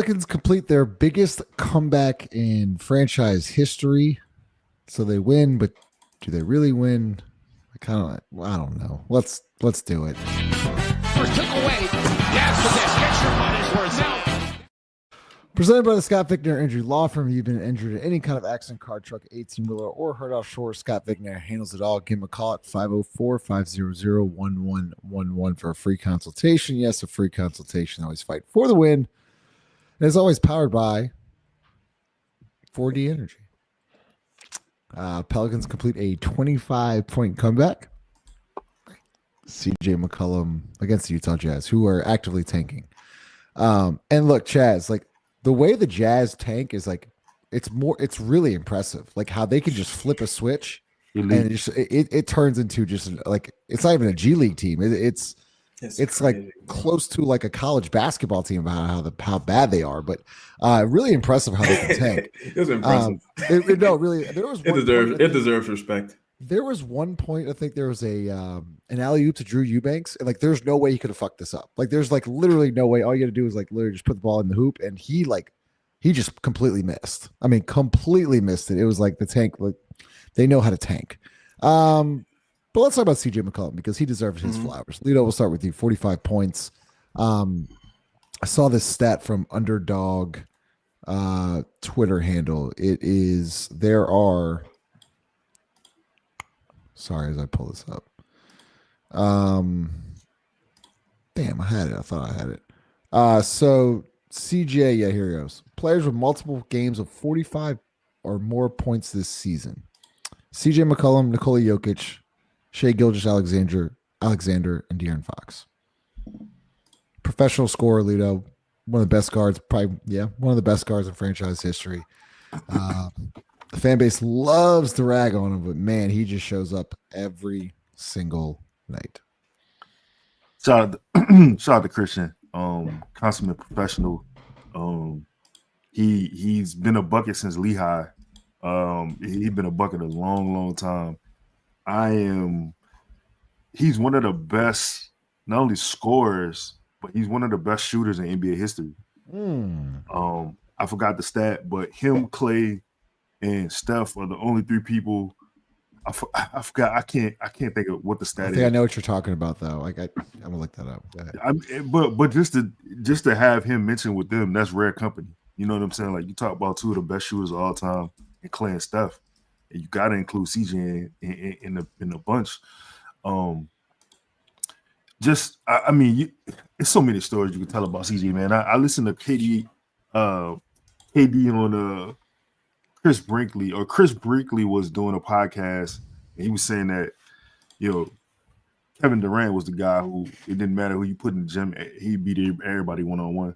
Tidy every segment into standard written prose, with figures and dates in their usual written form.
Pelicans complete their biggest comeback in franchise history. So they win, but do they really win? I don't know. Let's do it. First took away. Yes, with this. Get your money's worth now. Presented by the Scott Vicknair Injury Law Firm. You've been injured in any kind of accident, car, truck, 18-wheeler, or hurt offshore. Scott Vicknair handles it all. Give him a call at 504-500-1111 for a free consultation. Yes, a free consultation. Always fight for the win. And it's always powered by 4D Energy. Pelicans complete a 25-point comeback. CJ McCollum against the Utah Jazz, who are actively tanking. And look, Chaz, like, the way the Jazz tank is like, it's really impressive. Like how they can just flip a switch and it turns into just like, it's not even a G League team. It's like close to like a college basketball team about how bad they are, but really impressive how they can tank. It was impressive. Really, it deserves respect. There was one point, I think there was an alley-oop to Drew Eubanks, and like there's no way he could have fucked this up. Like there's like literally no way. All you got to do is like literally just put the ball in the hoop, and he just completely missed. I mean, completely missed it. It was like the tank, like they know how to tank. But let's talk about CJ McCollum because he deserves his flowers. Lito, we'll start with you. 45 points. I saw this stat from Underdog Twitter handle. Sorry, as I pull this up. Damn, I had it. I thought I had it. So CJ, yeah, here he goes. Players with multiple games of 45 or more points this season. CJ McCollum, Nikola Jokic, Shai Gilgeous-Alexander, and De'Aaron Fox. Professional scorer, Lito. One of the best guards, one of the best guards in franchise history. The fan base loves to rag on him, but man, he just shows up every single night. Shout out to Christian, consummate professional. He's been a bucket since Lehigh. He's been a bucket a long time. He's one of the best, not only scorers, but he's one of the best shooters in NBA history. I forgot the stat, but him, Clay, and Steph are the only three people. I forgot. I can't think of what the stat is. I know what you're talking about, though. Like I'm gonna look that up. But just to have him mentioned with them, that's rare company. You know what I'm saying? Like you talk about two of the best shooters of all time, and Clay and Steph, and you got to include CJ in the bunch. It's so many stories you can tell about CJ, man. I listened to KD on Chris Brinkley was doing a podcast, and he was saying that, Kevin Durant was the guy who it didn't matter who you put in the gym, he beat everybody one-on-one.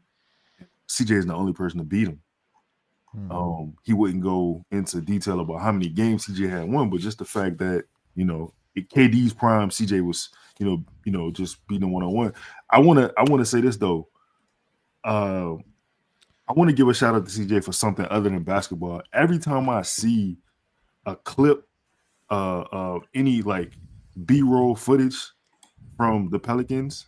CJ is the only person to beat him. He wouldn't go into detail about how many games CJ had won, but just the fact that, at KD's prime, CJ was, just beating him one-on-one. I wanna say this though. I want to give a shout out to CJ for something other than basketball. Every time I see a clip of any like B-roll footage from the Pelicans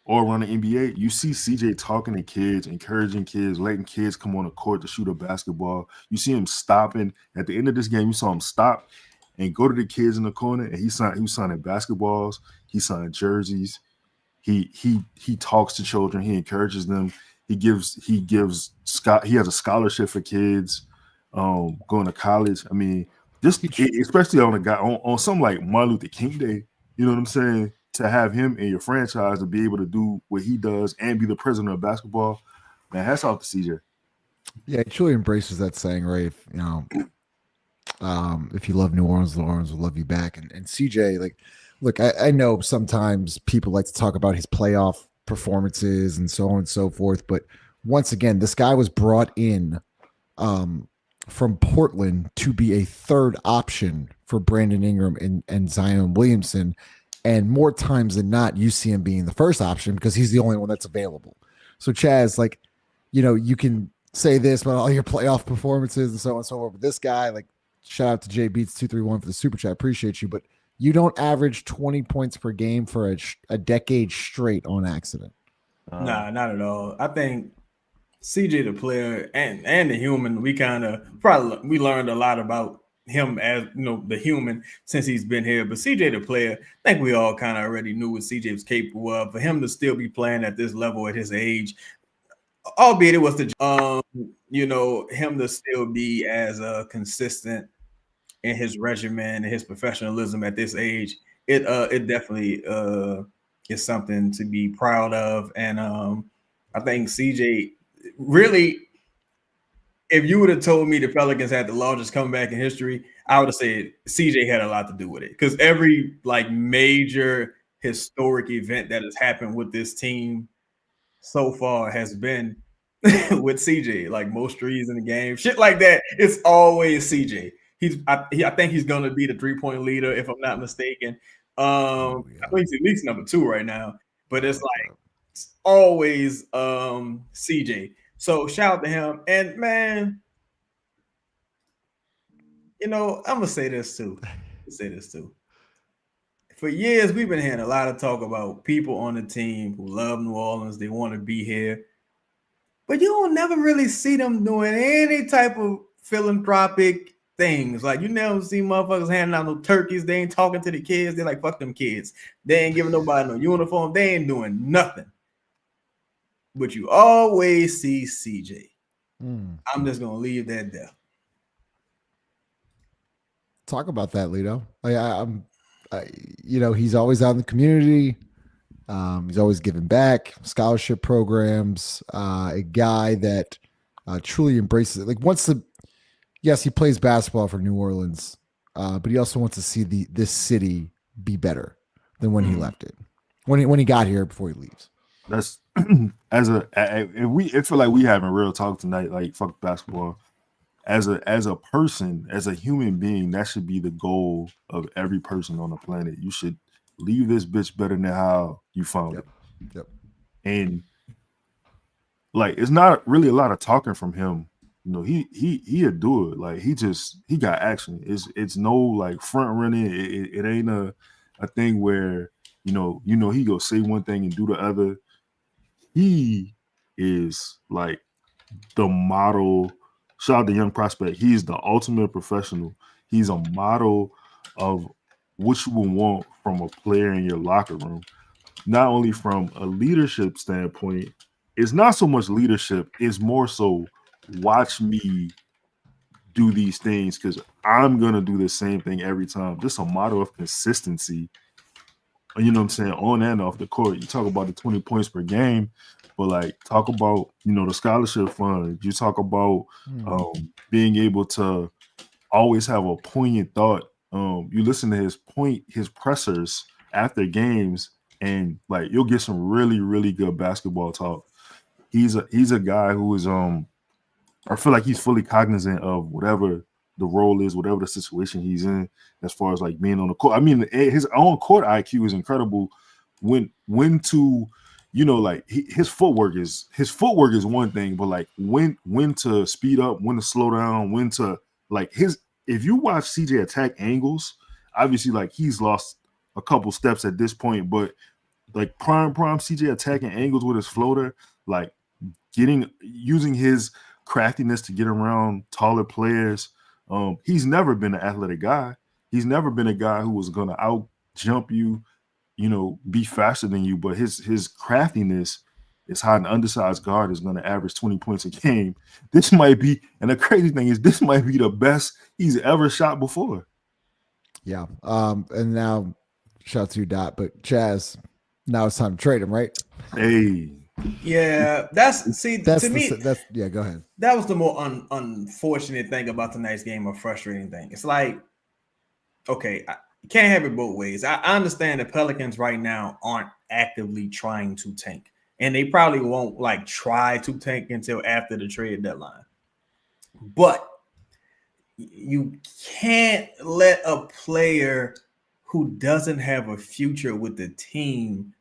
or around the NBA, you see CJ talking to kids, encouraging kids, letting kids come on the court to shoot a basketball. You see him stopping at the end of this game. You saw him stop and go to the kids in the corner, and he was signing basketballs. He signed jerseys. He talks to children. He encourages them. He has a scholarship for kids going to college. I mean, especially on something like Martin Luther King Day, you know what I'm saying? To have him in your franchise to be able to do what he does and be the president of basketball, man, hats off to CJ. Yeah, he truly embraces that saying, right? If you love New Orleans, New Orleans will love you back. And CJ, like, look, I know sometimes people like to talk about his playoff performances and so on and so forth, but once again, this guy was brought in from Portland to be a third option for Brandon Ingram and Zion Williamson, and more times than not, you see him being the first option because he's the only one that's available. So Chaz, like, you can say this about all your playoff performances and so on and so forth, but this guy, like, shout out to Jay Beats 231 for the super chat, appreciate you, but you don't average 20 points per game for a decade straight on accident. Nah, not at all. I think CJ the player and the human, we learned a lot about him as the human since he's been here. But CJ the player, I think we all kind of already knew what CJ was capable of. For him to still be playing at this level at his age, albeit it was him to still be as consistent in his regimen and his professionalism at this age, it definitely is something to be proud of. And I think CJ really, if you would have told me the Pelicans had the largest comeback in history, I would have said CJ had a lot to do with it, because every major historic event that has happened with this team so far has been with CJ, like most threes in the game, shit like that. It's always CJ. I think he's going to be the 3-point leader, if I'm not mistaken. I think he's at least number 2 right now, but it's always CJ. So shout out to him. And man, I'm gonna say this too. For years, we've been hearing a lot of talk about people on the team who love New Orleans. They want to be here, but you don't never really see them doing any type of philanthropic things. Like, you never see motherfuckers handing out no turkeys. They ain't talking to the kids. They're like, fuck them kids. They ain't giving nobody no uniform. They ain't doing nothing. But you always see CJ. I'm just gonna leave that there. Talk about that, Lito. He's always out in the community. He's always giving back, scholarship programs. A guy that truly embraces it. Yes, he plays basketball for New Orleans, but he also wants to see this city be better than when he left it. When he got here before he leaves. That's I feel like we having real talk tonight. Like, fuck basketball. As a person, as a human being, that should be the goal of every person on the planet. You should leave this bitch better than how you found it. Yep. And it's not really a lot of talking from him. He'll do it. Like, he got action. It's no front running. It ain't a thing where he go say one thing and do the other. He is the model. Shout out to young prospect. He's the ultimate professional. He's a model of what you would want from a player in your locker room. Not only from a leadership standpoint, it's not so much leadership, it's more so watch me do these things because I'm going to do the same thing every time. Just a model of consistency, you know what I'm saying, on and off the court. You talk about the 20 points per game, but talk about, the scholarship fund. You talk about being able to always have a poignant thought. You listen to his pressers after games, and you'll get some really, really good basketball talk. He's a guy who is I feel like he's fully cognizant of whatever the role is, whatever the situation he's in, as far as being on the court. I mean, his own court IQ is incredible. When to, his footwork is one thing, but when to speed up, when to slow down, when to if you watch CJ attack angles, obviously he's lost a couple steps at this point, but prime CJ attacking angles with his floater, using his craftiness to get around taller players. He's never been an athletic guy. He's never been a guy who was going to out jump you, be faster than you. But his craftiness is how an undersized guard is going to average 20 points a game. This might be, and the crazy thing is, this might be the best he's ever shot before. Yeah. And now, shout out to you, Dot. But Chaz, now it's time to trade him, right? Hey. Yeah, go ahead. That was the more unfortunate thing about tonight's game, or frustrating thing. It's okay, you can't have it both ways. I understand the Pelicans right now aren't actively trying to tank, and they probably won't try to tank until after the trade deadline. But you can't let a player who doesn't have a future with the team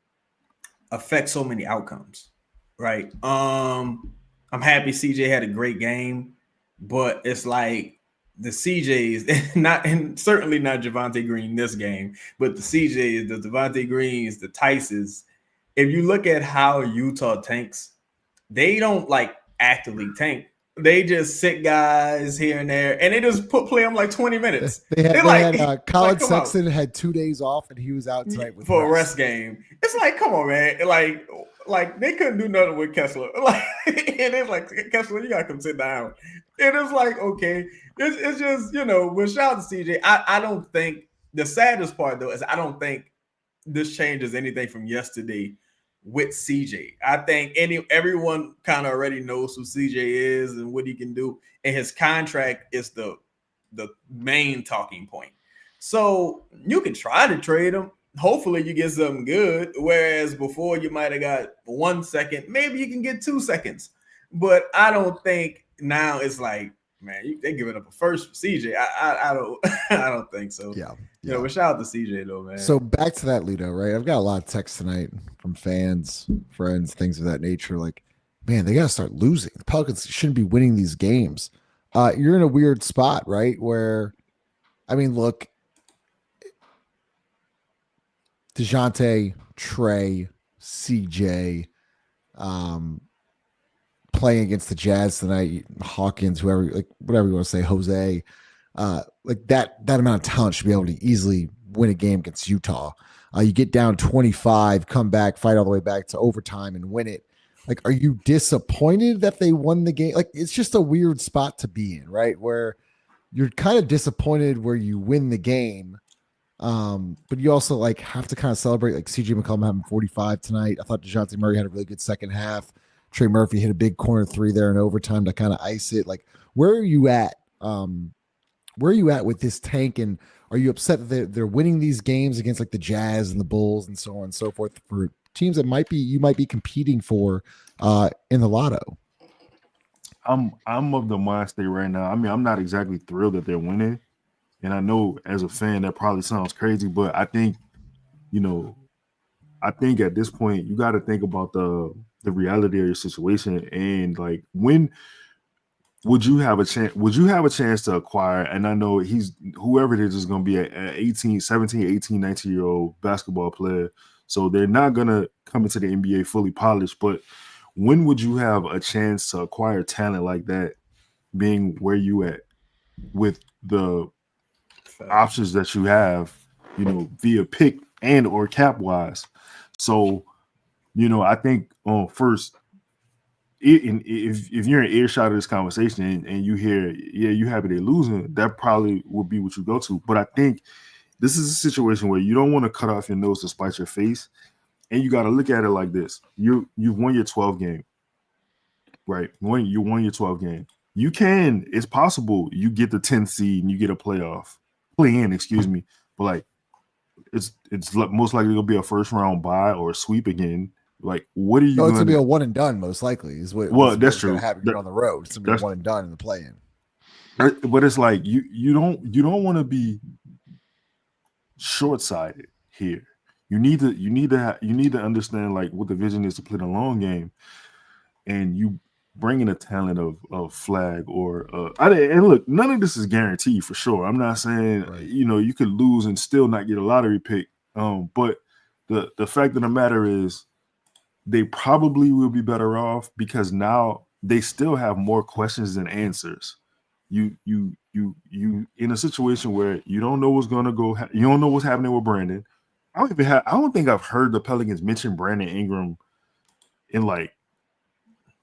affect so many outcomes, right? I'm happy CJ had a great game, but it's the CJs, and certainly not Javonte Green this game, but the CJs, the Javonte Greens, the Tices. If you look at how Utah tanks, they don't actively tank. They just sit guys here and there, and they just play them like 20 minutes. They had Colin Sexton had 2 days off, and he was out tonight with for a rest game. It's like, come on, man. Like they couldn't do nothing with Kessler. Like it is like, Kessler, you gotta come sit down. It is like, okay, it's just, but shout out to CJ. I don't think the saddest part though is I don't think this changes anything from yesterday with CJ. I think everyone kind of already knows who CJ is and what he can do, and his contract is the main talking point. So you can try to trade him. Hopefully you get something good. Whereas before you might have got 1 second, maybe you can get 2 seconds. But I don't think now it's like, man, they giving up a first for CJ. I don't think so. Yeah. But shout out to CJ though, man. So back to that, Ludo, right? I've got a lot of texts tonight from fans, friends, things of that nature. Like, man, they got to start losing. The Pelicans shouldn't be winning these games. You're in a weird spot, right? Where, I mean, look, DeJounte, Trey, CJ, playing against the Jazz tonight, Hawkins, whoever, like whatever you want to say, Jose, like that amount of talent should be able to easily win a game against Utah. You get down 25, come back, fight all the way back to overtime and win it. Like, are you disappointed that they won the game? Like, it's just a weird spot to be in, right? Where you're kind of disappointed where you win the game. But you also like have to kind of celebrate, like CJ McCollum having 45 tonight. I thought DeJounte Murray had a really good second half. Trey Murphy hit a big corner three there in overtime to kind of ice it. Like, where are you at? Where are you at with this tank? And are you upset that they're winning these games against like the Jazz and the Bulls and so on and so forth for teams that you might be competing for in the lotto? I'm of the mind state right now. I mean, I'm not exactly thrilled that they're winning. And I know as a fan that probably sounds crazy, but I think, at this point you got to think about the reality of your situation and like when would you have a chance to acquire, and I know whoever it is going to be an 17, 18, 19-year-old basketball player. So they're not going to come into the NBA fully polished, but when would you have a chance to acquire talent like that being where you at with the options that you have, via pick and or cap wise? So, I think first, if you're in earshot of this conversation and you hear, yeah, you happy they're losing, that probably would be what you go to. But I think this is a situation where you don't want to cut off your nose to spite your face, and you got to look at it like this: you've won your 12 game, right? You won your 12 game. It's possible you get the 10th seed and you get a play in, but like it's most likely gonna be a first round bye or a sweep again. Like, what are you? No, it's gonna be a one and done, most likely. Is what? Well, that's true. Happen on the road. It's gonna be one and done in the play-in. But it's like you don't want to be short-sighted here. You need to understand like what the vision is to play the long game, and you bringing a talent of Flag or and look, none of this is guaranteed for sure. I'm not saying you could lose and still not get a lottery pick. But the fact of the matter is, they probably will be better off because now they still have more questions than answers. You in a situation where you don't know what's gonna go. You don't know what's happening with Brandon. I don't think I've heard the Pelicans mention Brandon Ingram in like.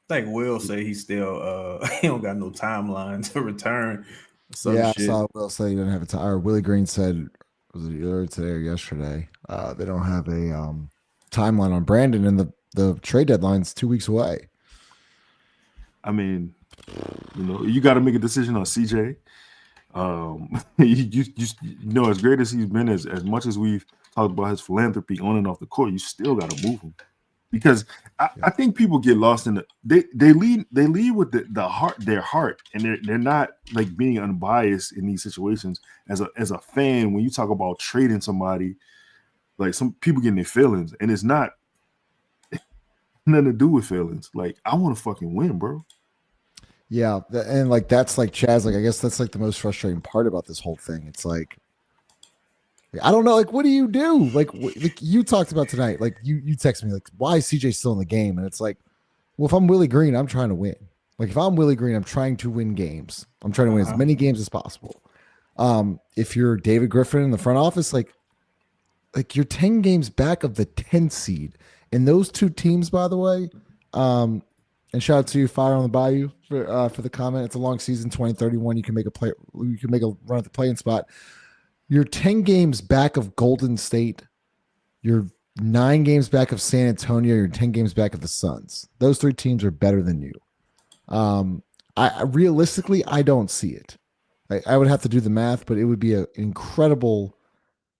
I think Will say he's still he don't got no timeline to return. I saw Will say he doesn't have a time. Or Willie Green said, was it either today or yesterday? They don't have a timeline on Brandon, and the trade deadline's 2 weeks away. I mean, you got to make a decision on CJ. As great as he's been, as much as we've talked about his philanthropy on and off the court, you still got to move him. Because I think people get lost in they lead with their heart, and they're not like being unbiased in these situations. As a fan, when you talk about trading somebody, like some people getting their feelings, and it's not nothing to do with feelings. Like, I want to fucking win, bro. Yeah, and like that's like Chaz. Like, I guess that's like the most frustrating part about this whole thing. It's like, I don't know. Like, what do you do? Like you talked about tonight. Like you text me like, why is CJ still in the game? And it's like, well, if I'm Willie Green, I'm trying to win. Like if I'm Willie Green, I'm trying to win games. I'm trying to win as many games as possible. If you're David Griffin in the front office, like you're 10 games back of the 10th seed. And those two teams, by the way, and shout out to Fire on the Bayou for the comment. It's a long season, 2031. You can make a run at the play-in spot. You're 10 games back of Golden State. You're 9 games back of San Antonio. You're 10 games back of the Suns. Those 3 teams are better than you. I realistically, I don't see it. I would have to do the math, but it would be an incredible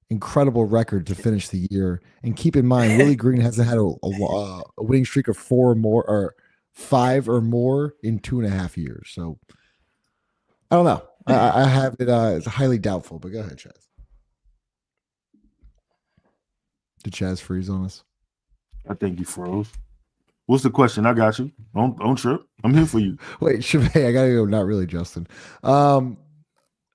record to finish the year. And keep in mind, Willie Green hasn't had a winning streak of 4 or more, or 5 or more in 2.5 years. So I don't know. I have it. It's highly doubtful. But go ahead, Chaz. Did Chaz freeze on us? I think you froze. What's the question? I got you. Don't trip. I'm here for you. Wait, Shabay, I gotta go. Not really, Justin. Oh,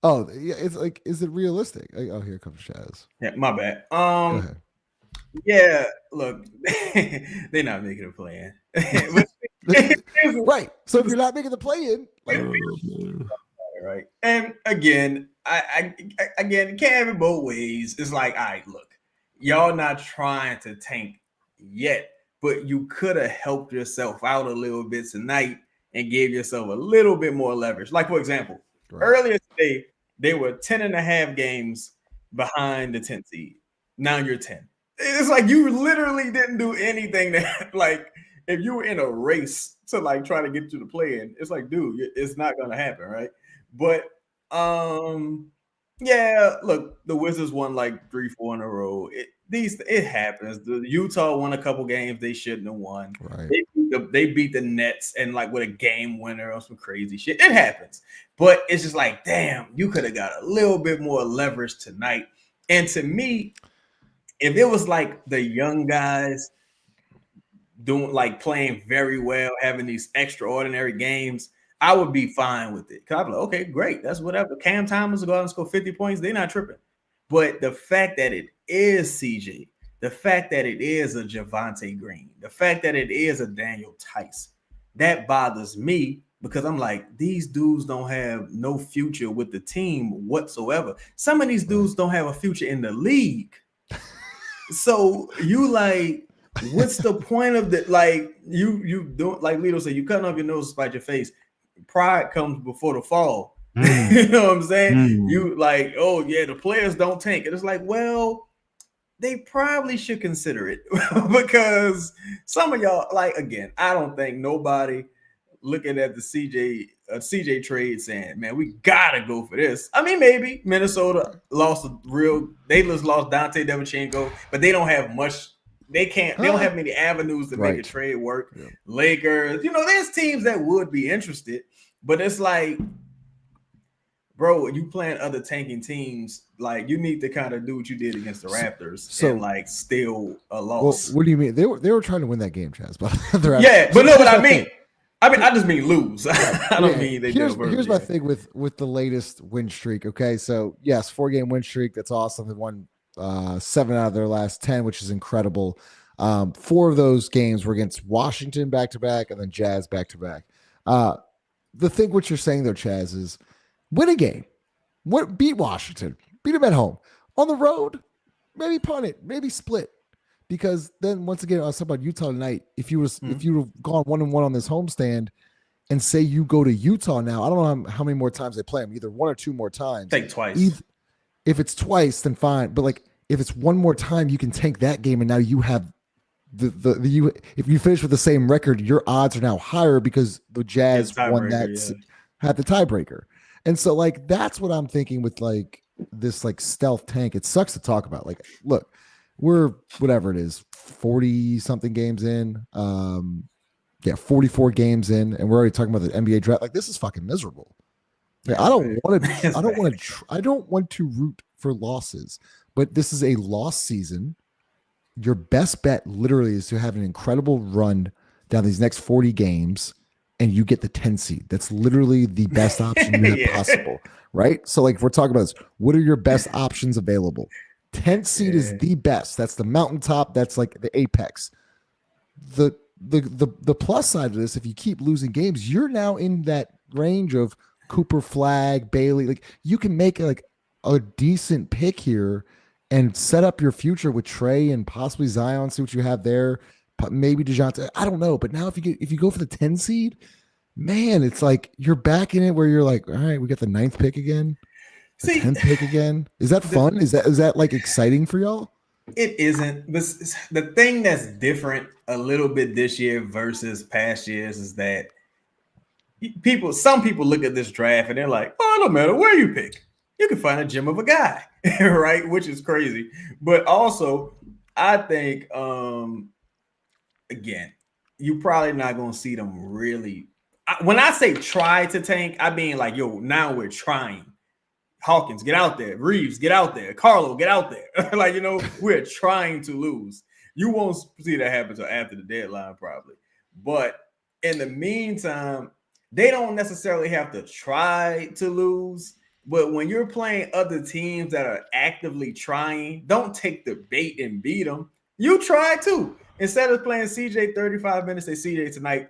yeah. It's like, is it realistic? Oh, here comes Chaz. Yeah, my bad. Go ahead. Yeah, look, they're not making a plan. Right. So if you're not making the play-in, like, right. And again, I it can't have it both ways. It's like, all right, look, y'all not trying to tank yet, but you could have helped yourself out a little bit tonight and gave yourself a little bit more leverage. Like, for example, earlier today, they were 10.5 games behind the 10th seed. Now you're 10. It's like you literally didn't do anything that, like, if you were in a race to like try to get to the play-in, it's like, dude, it's not gonna happen, right? But yeah, look, the Wizards won like 3-4 in a row. It happens. The Utah won a couple games they shouldn't have won. Right. They beat the Nets and like with a game winner or some crazy shit. It happens, but it's just like, damn, you could have got a little bit more leverage tonight. And to me, if it was like the young guys doing like playing very well, having these extraordinary games, I would be fine with it. Cause I'd be like, okay, great, that's whatever. Cam Thomas will go out and score 50 points. They're not tripping. But the fact that it is CJ, the fact that it is a Javonte Green, the fact that it is a Daniel Tice, that bothers me because I'm like, these dudes don't have no future with the team whatsoever. Some of these dudes don't have a future in the league. So you like, what's the point of that? Like you don't, like Lito said, you cutting off your nose to spite your face. Pride comes before the fall. You know what I'm saying? You like, oh yeah, the players don't tank. And it's like, well, they probably should consider it because some of y'all, like, again, I don't think nobody looking at the CJ trade saying, man, we gotta go for this. I mean, maybe Minnesota they just lost Dante Devichenko, but they don't have much. They don't have many avenues to make a trade work. Yeah. Lakers, there's teams that would be interested, but it's like, bro, you playing other tanking teams, like you need to kind of do what you did against the Raptors and like steal a loss. Well, what do you mean? They were trying to win that game, Chaz. But yeah, but no, what I mean. I just mean lose. I don't mean they do. Here's my thing with the latest win streak. Okay, so yes, 4-game win streak. That's awesome. They won 7 out of their last 10, which is incredible. 4 of those games were against Washington back-to-back and then Jazz back-to-back. The thing what you're saying though, Chaz, is win a game. Beat Washington. Beat them at home. On the road, maybe punt it, maybe split. Because then once again, I was talking about Utah tonight. If you would have gone 1-1 on this homestand and say you go to Utah now, I don't know how many more times they play them, either 1 or 2 more times. Take twice. If it's twice, then fine. But like if it's 1 more time, you can tank that game, and now you have if you finish with the same record, your odds are now higher because the Jazz won that had the tiebreaker. And so like that's what I'm thinking with like this like stealth tank. It sucks to talk about. Like, look, we're whatever it is, 40 something games in. 44 games in, and we're already talking about the NBA draft. Like, this is fucking miserable. Like, I don't want to root for losses, but this is a lost season. Your best bet literally is to have an incredible run down these next 40 games and you get the 10 seed. That's literally the best option you have possible, right? So like if we're talking about this, what are your best options available? 10th seed is the best. That's the mountaintop. That's like the apex. The the plus side of this, if you keep losing games, you're now in that range of Cooper Flag, Bailey. Like you can make like a decent pick here and set up your future with Trey and possibly Zion. See what you have there. Maybe DeJounte. I don't know, but now if you go for the 10 seed, man, it's like you're back in it where you're like, all right, we got the 9th pick again, the 10th pick again. Is that fun? Is that like exciting for y'all? It isn't. The thing that's different a little bit this year versus past years is that some people look at this draft and they're like, oh, no matter where you pick, you can find a gem of a guy, right? Which is crazy. But also, I think, again, you're probably not going to see them really. When I say try to tank, I mean like, yo, now we're trying. Hawkins, get out there. Reeves, get out there. Carlo, get out there. Like, you know, we're trying to lose. You won't see that happen until after the deadline, probably. But in the meantime, they don't necessarily have to try to lose. But when you're playing other teams that are actively trying, don't take the bait and beat them. You try too. Instead of playing CJ 35 minutes, they CJ tonight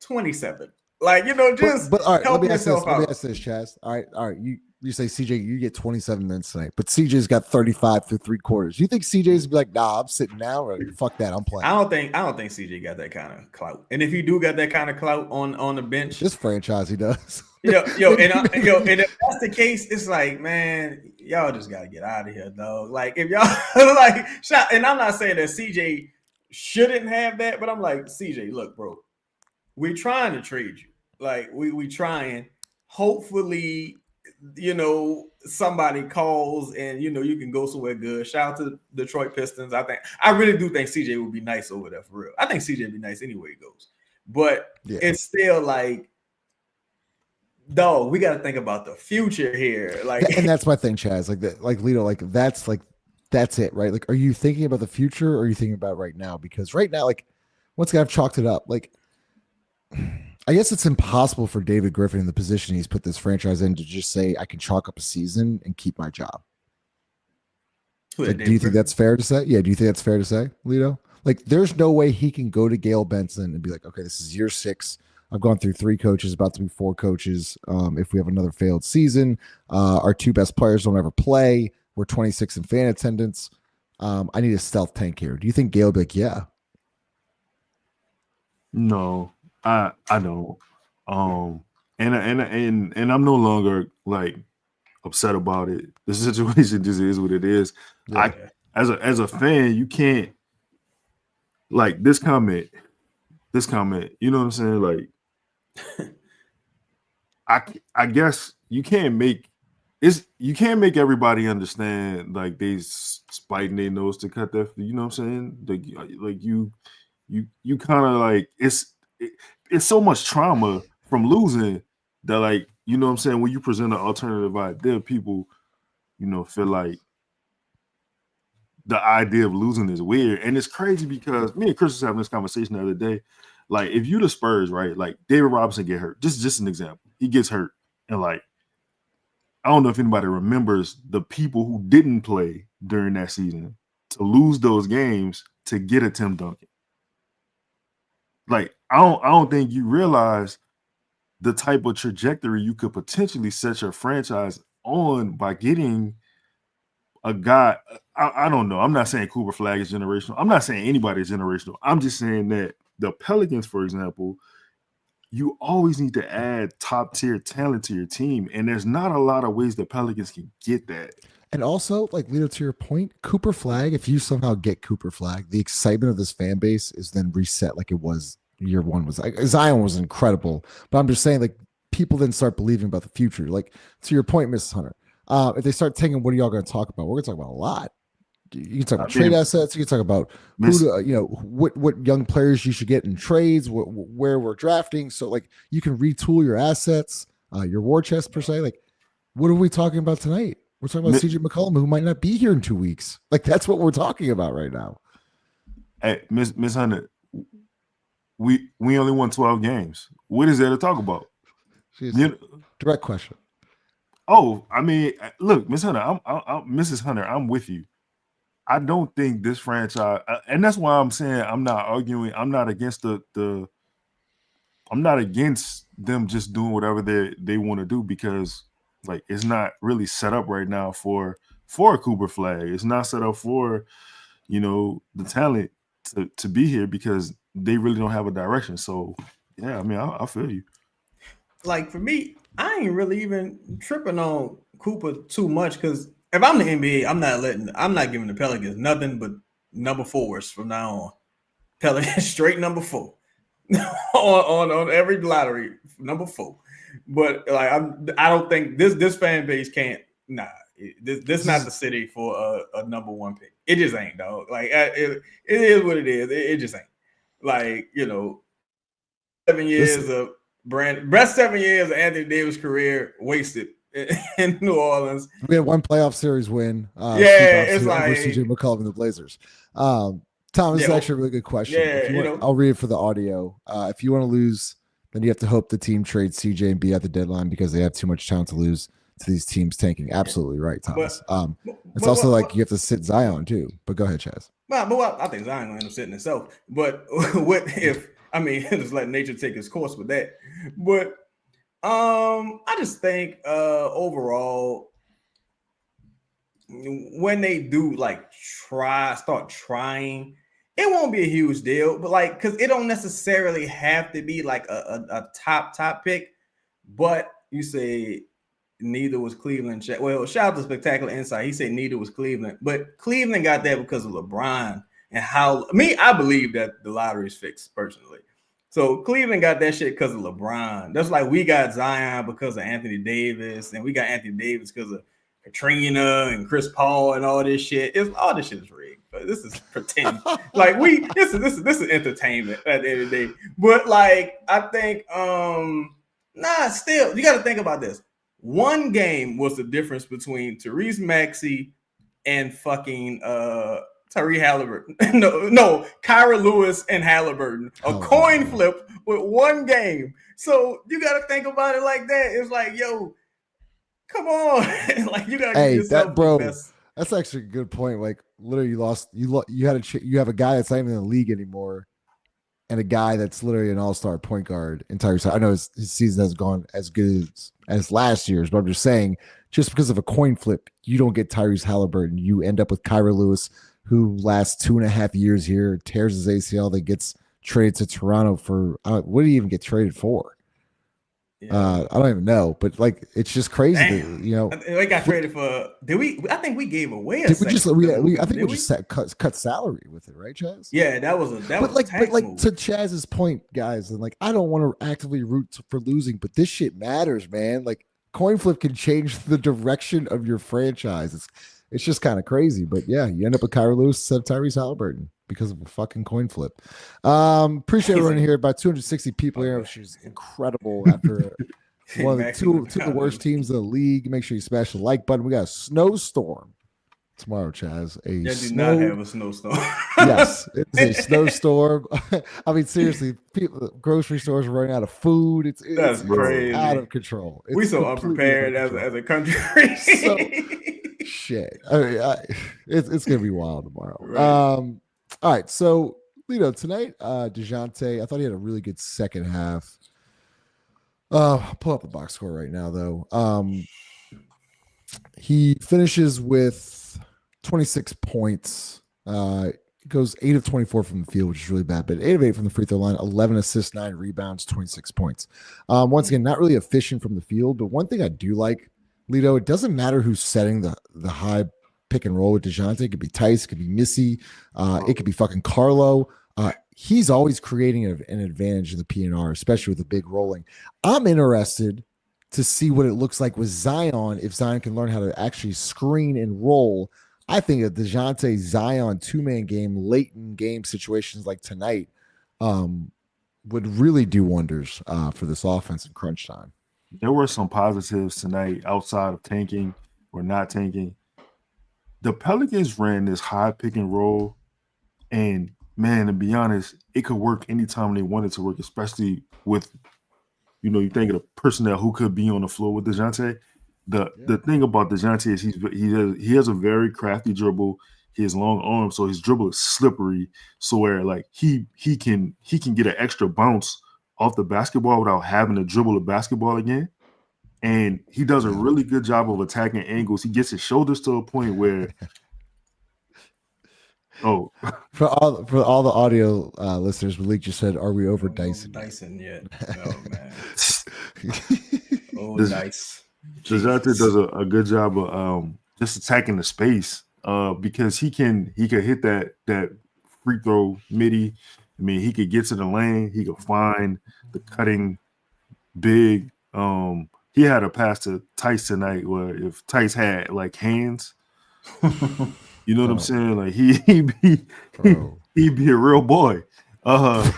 27. Like, you know, just but all right, help let me ask yourself this. out. Let me ask this, Chaz. All right. You say CJ, you get 27 minutes tonight, but CJ's got 35 for 3 quarters. You think CJ's be like, nah, I'm sitting now, or fuck that, I'm playing? I don't think CJ got that kind of clout. And if he do got that kind of clout on the bench, this franchise he does. and if that's the case, it's like, man, y'all just gotta get out of here, dog. Like if y'all like shot, and I'm not saying that CJ shouldn't have that, but I'm like, CJ, look, bro, we trying to trade you. Like we trying. Hopefully, you know, somebody calls and you know you can go somewhere good. Shout out to the Detroit Pistons. I really do think CJ would be nice over there for real. I think CJ would be nice anywhere he goes. But it's still like, dog, we got to think about the future here. Like, and that's my thing, Chaz. Like that, like Lito, that's it, right? Like, are you thinking about the future or are you thinking about right now? Because right now, like, once again, I've chalked it up. Like, I guess it's impossible for David Griffin in the position he's put this franchise in to just say, I can chalk up a season and keep my job. Like, do you think that's fair to say? Yeah. Do you think that's fair to say, Lito? Like, there's no way he can go to Gail Benson and be like, okay, this is year 6. I've gone through 3 coaches, about to be 4 coaches. If we have another failed season, our 2 best players don't ever play. We're 26 in fan attendance. I need a stealth tank here. Do you think Gail will be like, yeah? No, I don't. And I'm no longer like upset about it. The situation just is what it is. Yeah. As a fan, you can't like this comment, you know what I'm saying? Like, I guess you can't make everybody understand like they spiting their nose to cut that. You know what I'm saying? Like you kind of like it's so much trauma from losing that, like, you know what I'm saying, when you present an alternative idea, people, you know, feel like the idea of losing is weird. And it's crazy because me and Chris was having this conversation the other day. Like, if you the Spurs, right? Like, David Robinson get hurt. Just an example. He gets hurt. And, like, I don't know if anybody remembers the people who didn't play during that season to lose those games to get a Tim Duncan. Like, I don't think you realize the type of trajectory you could potentially set your franchise on by getting a guy. I don't know. I'm not saying Cooper Flag is generational. I'm not saying anybody is generational. I'm just saying that the Pelicans, for example, you always need to add top tier talent to your team. And there's not a lot of ways the Pelicans can get that. And also, like, Lito, to your point, Cooper Flag, if you somehow get Cooper Flag, the excitement of this fan base is then reset like it was year 1. Was like Zion was incredible. But I'm just saying, like, people then start believing about the future. Like, to your point, Mrs. Hunter, if they start taking, what are y'all going to talk about? We're going to talk about a lot. You can talk about trade assets. You can talk about what young players you should get in trades, where we're drafting. So, like, you can retool your assets, your war chest per se. Like, what are we talking about tonight? We're talking about CJ McCollum, who might not be here in 2 weeks. Like, that's what we're talking about right now. Hey, Miss Hunter, we only won 12 games. What is there to talk about? Direct question. Oh, I mean, look, Miss Hunter, I'm Mrs. Hunter, I'm with you. I don't think this franchise, and that's why I'm saying I'm not arguing. I'm not against I'm not against them just doing whatever they want to do, because like it's not really set up right now for a Cooper Flag. It's not set up for the talent to be here, because they really don't have a direction. So yeah, I mean, I feel you. Like for me, I ain't really even tripping on Cooper too much, because if I'm the NBA, I'm not giving the Pelicans nothing but number 4s from now on. Pelicans straight number 4 on every lottery, number 4. But like I don't think this fan base can't. Nah, this not the city for a number 1 pick. It just ain't, dog. Like it is what it is. It just ain't. Like 7 years of best 7 years of Anthony Davis' career wasted in New Orleans. We had one playoff series win. It's like CJ McCollum and the Blazers. Tom, this is actually a really good question. Yeah, I'll read it for the audio. If you want to lose, then you have to hope the team trades CJ and B at the deadline, because they have too much talent to lose to these teams tanking. Absolutely right, Thomas. It's also like you have to sit Zion too. But go ahead, Chaz. Well, I think Zion will end up sitting himself. But what if? I mean, just let nature take its course with that. But I just think overall, when they do like start trying, it won't be a huge deal. But like, because it don't necessarily have to be like a top pick. But you say neither was Cleveland. Well, shout out to Spectacular Insight. He said neither was Cleveland, but Cleveland got that because of LeBron and I believe that the lottery is fixed personally. So Cleveland got that shit because of LeBron. That's like we got Zion because of Anthony Davis, and we got Anthony Davis because of Katrina and Chris Paul and all this shit. All this shit is rigged. But this is pretend. Like this is entertainment at the end of the day. But like I think still you got to think about this. One game was the difference between Tyrese Maxey and fucking Tyree Halliburton. no, Kyra Lewis and Halliburton. A coin flip with one game. So you got to think about it like that. It's like, yo, come on. Like you got to give yourself the best. That's actually a good point. Like literally you have a guy that's not even in the league anymore, and a guy that's literally an all-star point guard in Tyrese. I know his season has gone as good as last year's, but I'm just saying, just because of a coin flip, you don't get Tyrese Halliburton. You end up with Kyra Lewis, who lasts 2.5 years here, tears his ACL, that gets traded to Toronto for what did he even get traded for? Yeah. I don't even know, but like it's just crazy. They got traded for. Did we? I think we gave away a. Did we just? I think we just cut salary with it, right, Chaz? Yeah, that was but like to Chaz's point, guys, and like I don't want to actively root for losing, but this shit matters, man. Like coin flip can change the direction of your franchise. It's just kind of crazy, but yeah, you end up with Kyra Lewis instead of Tyrese Halliburton because of a fucking coin flip. Appreciate everyone here. About 260 people here, which is incredible after one of the two of the worst teams in the league. Make sure you smash the like button. We got a snowstorm tomorrow, Chaz. Not have a snowstorm. Yes, it's a snowstorm. I mean, seriously, grocery stores are running out of food. It's crazy. Out of control. We so unprepared as a country. Shit. I mean, it's gonna be wild tomorrow. Right. All right, so tonight, DeJounte, I thought he had a really good second half. I'll pull up the box score right now, though. He finishes with 26 points. Goes 8 of 24 from the field, which is really bad, but 8 of 8 from the free throw line, 11 assists, 9 rebounds, 26 points. Once again, not really efficient from the field, but one thing I do like, Lito, it doesn't matter who's setting the high pick and roll with DeJounte. It could be Tice, it could be Missy, it could be fucking Carlo. He's always creating an advantage in the PNR, especially with the big rolling. I'm interested to see what it looks like with Zion, if Zion can learn how to actually screen and roll. I think a DeJounte Zion two-man game, late in game situations like tonight, would really do wonders for this offense in crunch time. There were some positives tonight outside of tanking or not tanking. The Pelicans ran this high pick and roll, and man, to be honest, it could work anytime they wanted to work, especially with, you think of the personnel who could be on the floor with DeJounte. The thing about DeJounte is he has a very crafty dribble. his long arm, so his dribble is slippery, so where like he can get an extra bounce off the basketball without having to dribble the basketball again. And he does a really good job of attacking angles. He gets his shoulders to a point where for all the audio listeners, Malik just said, "Are we over Dyson?" Dyson yet? No, man. Dice. DeJounte does a good job of just attacking the space because he can hit that free throw midi. I mean, he could get to the lane. He could find the cutting big. He had a pass to Tice tonight where if Tice had like hands, you know what I'm saying? Like he'd be a real boy. Yeah,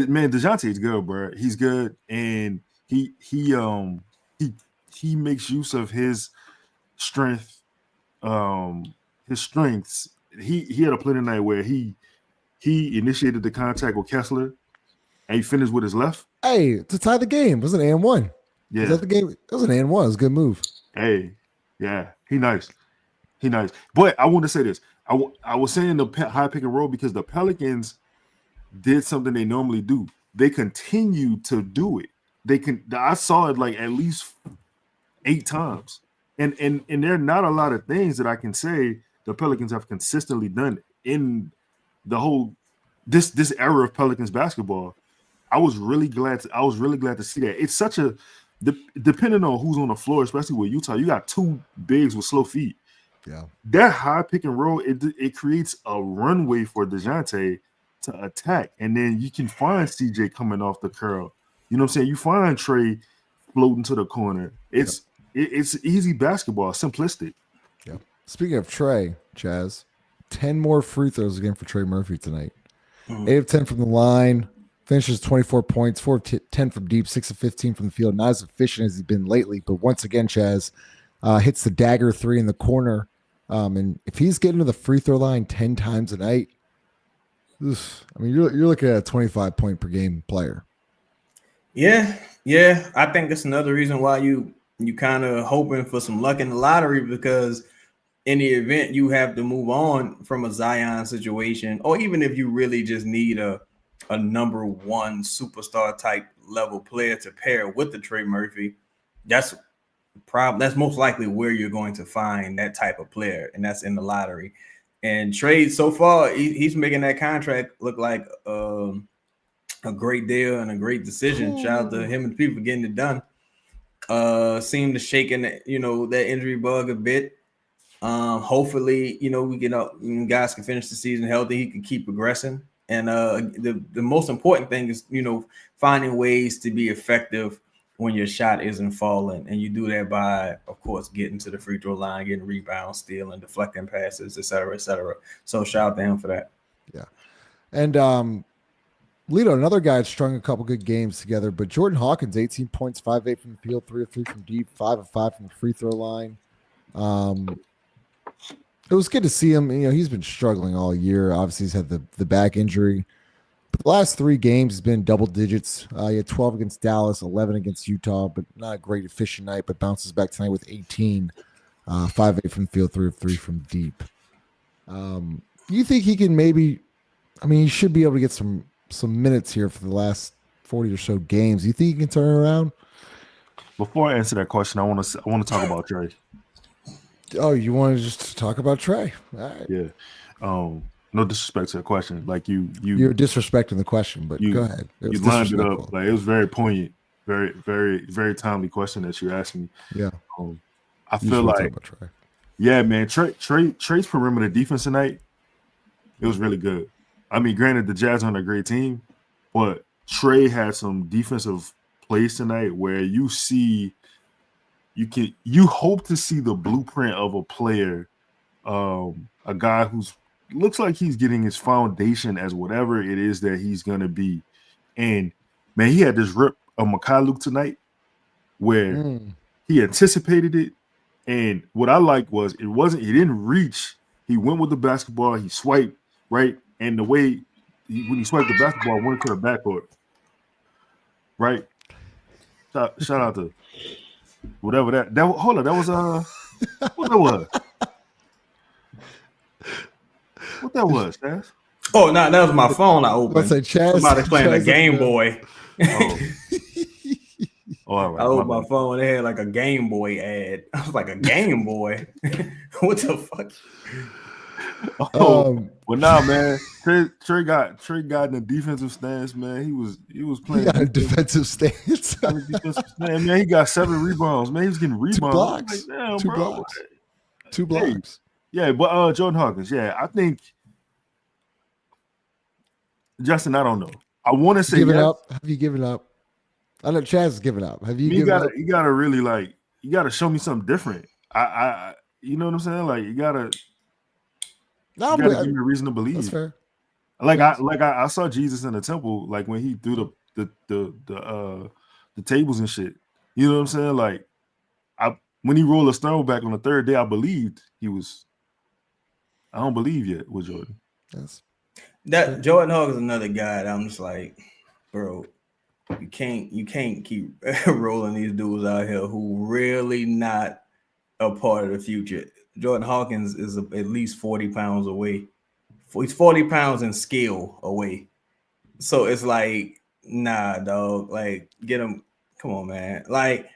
man, DeJounte is good, bro. He's good, and he makes use of his strength, his strengths. He had a play tonight where he initiated the contact with Kessler, and he finished with his left. Hey, to tie the game, it was an and-1. Yeah, was that the game? It was an and-1. It was a good move. Hey, yeah, he nice. But I want to say this. I was saying the high pick and roll because the Pelicans did something they normally do. They continue to do it. I saw it like at least 8 times. And there are not a lot of things that I can say the Pelicans have consistently done in the whole this era of Pelicans basketball. I was really glad to see that. It's such a depending on who's on the floor, especially with Utah, you got 2 bigs with slow feet. Yeah. That high pick and roll, it creates a runway for DeJounte to attack. And then you can find CJ coming off the curl. You know what I'm saying? You find Trey floating to the corner. It's easy basketball, simplistic. Yeah. Speaking of Trey, Chaz, 10 more free throws again for Trey Murphy tonight. 8 of 10 from the line, finishes 24 points, 4 of 10 from deep, 6 of 15 from the field. Not as efficient as he's been lately, but once again, Chaz hits the dagger 3 in the corner. And if he's getting to the free throw line 10 times a night, I mean, you're looking at a 25 point per game player. Yeah. I think that's another reason why you kind of hoping for some luck in the lottery, because in the event you have to move on from a Zion situation, or even if you really just need a number 1 superstar type level player to pair with the Trey Murphy, that's most likely where you're going to find that type of player, and that's in the lottery. And Trey, so far, he's making that contract look like a great deal and a great decision. Shout out to him and the people getting it done. Seem to shaking that injury bug a bit. Hopefully, we get up, guys can finish the season healthy. He can keep progressing. And the most important thing is, finding ways to be effective when your shot isn't falling. And you do that by, of course, getting to the free throw line, getting rebounds, stealing, deflecting passes, et cetera, et cetera. So shout out to him for that. Yeah. And Lito, another guy had strung a couple good games together, but Jordan Hawkins, 18 points, 5 of 8 from the field, 3 of 3 from deep, 5 of 5 from the free throw line. It was good to see him. He's been struggling all year. Obviously, he's had the back injury. But the last 3 games has been double digits. He had 12 against Dallas, 11 against Utah, but not a great efficient night, but bounces back tonight with 18, 5 of 8 from the field, 3 of 3 from deep. You think he can he should be able to get some minutes here for the last 40 or so games. You think he can turn around? Before I answer that question, I want to talk about Trey. Oh, you want to just talk about Trey? All right. Yeah. No disrespect to the question. Like you're disrespecting the question, but go ahead. You lined it up. Like it was very poignant, very, very, very timely question that you asked me. Yeah. I feel like, yeah, man, Trey's perimeter defense tonight, it was really good. I mean, granted, the Jazz aren't a great team, but Trey had some defensive plays tonight where you hope to see the blueprint of a player, a guy who's looks like he's getting his foundation as whatever it is that he's gonna be. And man, he had this rip of McCollum tonight where he anticipated it. And what I liked was he didn't reach. He went with the basketball, he swiped, right? And the way when he swiped the basketball, went to the backcourt. Right? Shout out to whatever that was What that was? What that was, Chaz? Oh, no, that was my phone I opened. Let's say Chaz. Somebody playing a Chaz Game Boy. Oh. Oh, all right. I opened my phone. They had like a Game Boy ad. I was like, a Game Boy? What the fuck? Well, nah, man. Trey got in a defensive stance, man. He was playing. He got a defensive stance. Man, he got 7 rebounds. Man, he was getting rebounds. 2 blocks. Like, damn, 2 bro. blocks. 2 blocks. Yeah, but Jordan Hawkins. Yeah, I think Justin. I don't know. I want to say Given yes. up? Have you given up? I know Chaz has given up. Have you You given up? You gotta really you gotta show me something different. I you know what I'm saying? Like you gotta give me a reason to believe. That's fair. I saw Jesus in the temple, like when he threw the tables and shit. You know what I'm saying? Like when he rolled a stone back on the 3rd day, I believed he was. I don't believe yet with Jordan. Yes. That Jordan Hawk is another guy that I'm just like, bro, you can't keep rolling these dudes out here who really not a part of the future. Jordan Hawkins is at least 40 pounds away. He's 40 pounds in skill away. So it's like, nah, dog. Like, get him. Come on, man. Like,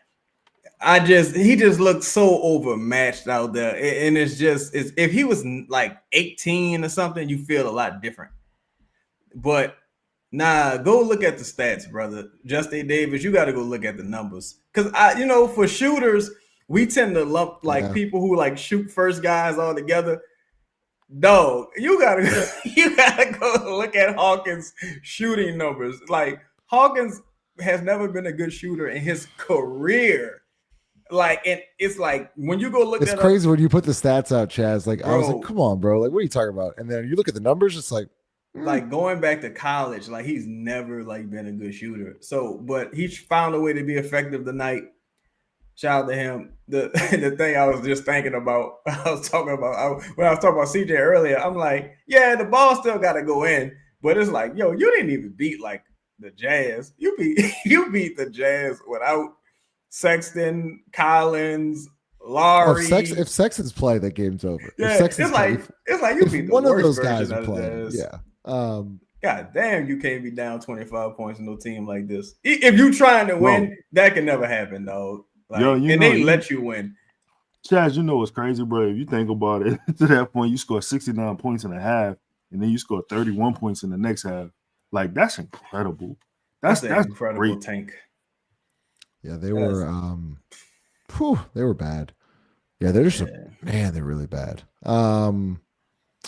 he just looks so overmatched out there. And it's if he was like 18 or something, you feel a lot different. But nah, go look at the stats, brother. Justin Davis, you got to go look at the numbers. Because for shooters, we tend to lump people who like shoot first guys all together. Dog, you gotta go look at Hawkins' shooting numbers. Like Hawkins has never been a good shooter in his career. Like, and it's like when you go look, it's crazy when you put the stats out, Chaz. Like, bro, I was like, come on, bro. Like, what are you talking about? And then you look at the numbers, it's like. Like going back to college, like he's never like been a good shooter. So, but he found a way to be effective tonight. Shout out to him. The thing I was just thinking about, when I was talking about CJ earlier, I'm like, yeah, the ball still got to go in, but it's like, yo, you didn't even beat like the Jazz. You beat the Jazz without Sexton, Collins, Lowry. If Sexton's playing, that game's over. Yeah, it's like you beat one the of those worst guys version are of the playing. Jazz. Yeah. God damn, you can't be down 25 points in no team like this. If you trying to win, that can never happen, dog. Like, they let you win. Chaz, you know what's crazy, bro? If you think about it, to that point, you score 69 points in a half, and then you score 31 points in the next half. Like, that's incredible. That's incredible great. Tank. Yeah, they were bad. Yeah, they're just they're really bad.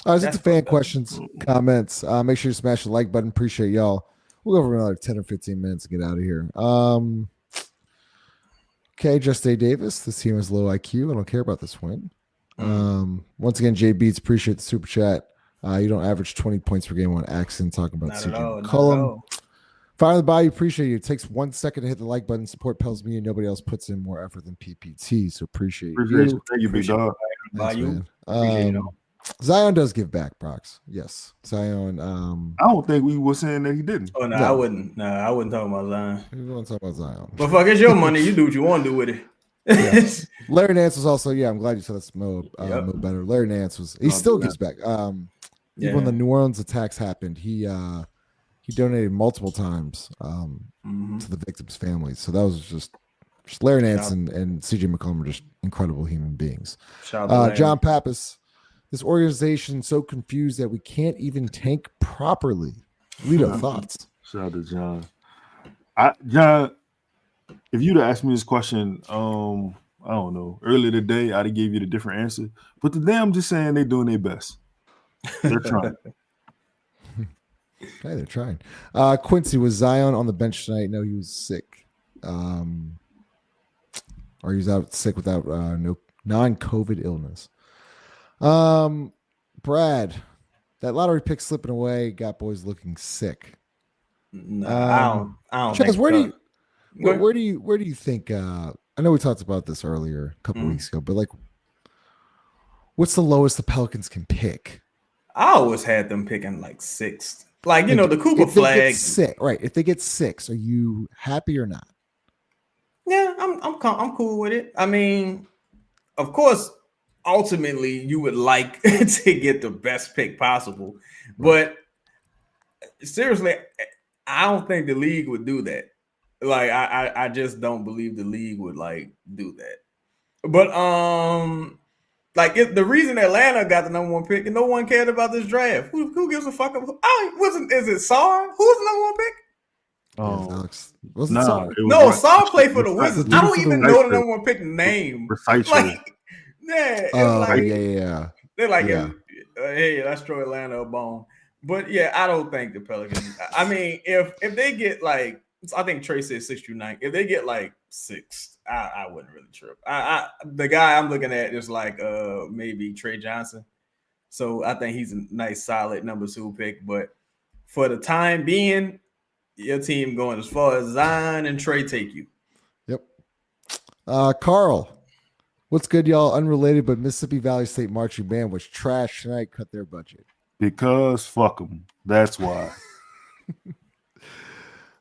All right, that's the fan questions, comments. Make sure you smash the like button. Appreciate y'all. We'll go for another 10 or 15 minutes to get out of here. Okay, Justin Davis. This team has low IQ. I don't care about this win. Once again, Jay Beats, appreciate the super chat. You don't average 20 points per game on accident. Talking about CJ McCollum. Fire the Bayou, appreciate you. It takes 1 second to hit the like button. Support Pels me, and nobody else puts in more effort than PPT. So appreciate you. Thank you, big dog. Bayou. Zion does give back, Brox. Yes, Zion. I don't think we were saying that he didn't. Oh no, I wouldn't. No, I wouldn't talk about Zion. We don't talk about Zion. But fuck, it's your money. You do what you want to do with it. Yes. Larry Nance was also. Yeah, I'm glad you said that's Mo better. Larry Nance he still gives back. Even when the New Orleans attacks happened, he donated multiple times to the victims' families. So that was just Larry Nance and CJ McCollum are just incredible human beings. John Pappas. This organization so confused that we can't even tank properly. Lito, thoughts? Shout out to John. John, if you'd have asked me this question, I don't know, earlier today, I'd have gave you the different answer. But today, I'm just saying they're doing their best. They're trying. Okay, they're trying. Quincy, was Zion on the bench tonight? No, he was sick. Or he was out sick without no non-COVID illness. Brad, that lottery pick slipping away got boys looking sick. No, I don't Chaz, think where do you think I know we talked about this earlier a couple weeks ago, but like what's the lowest the Pelicans can pick? I always had them picking like sixth. Like, the Cooper flag. Right. If they get 6, are you happy or not? Yeah, I'm cool with it. I mean, of course, ultimately you would like to get the best pick possible, but seriously, I don't think the league would do that. Like, I just don't believe the league would like do that. But like the reason Atlanta got the number one pick and no one cared about this draft. Who gives a fuck? Is it Sarr? Who's the number one pick? Oh, Alex. Was it nah, Sarr? it was No, right. Saul played for the Wizards. I don't even know the Precisely. number one pick name. Precisely. Like, yeah, it's like yeah. they're like, Yeah. hey, let's throw Atlanta a bone. But yeah, I don't think the Pelicans. I mean, if they get like, I think Trey said 6 through 9. If they get like 6, I wouldn't really trip. The guy I'm looking at is like maybe Trey Johnson. So I think he's a nice, solid number 2 pick. But for the time being, your team going as far as Zion and Trey take you. Yep. Carl, what's good, y'all? Unrelated, but Mississippi Valley State marching band was trash tonight. Cut their budget. Because fuck them. That's why.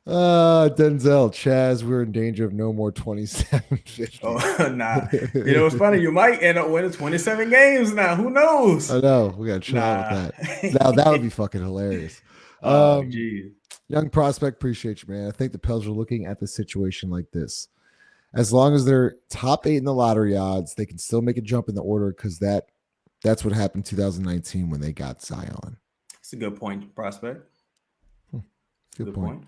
Denzel, Chaz, we're in danger of no more 27-50. Oh, nah. You know, it's funny. You might end up winning 27 games now. Who knows? I know. We got to chill out with that. Now, that would be fucking hilarious. Oh, geez. Young prospect, appreciate you, man. I think the Pels are looking at the situation like this. As long as they're top 8 in the lottery odds, they can still make a jump in the order because that's what happened in 2019 when they got Zion. It's a good point, prospect. Good point.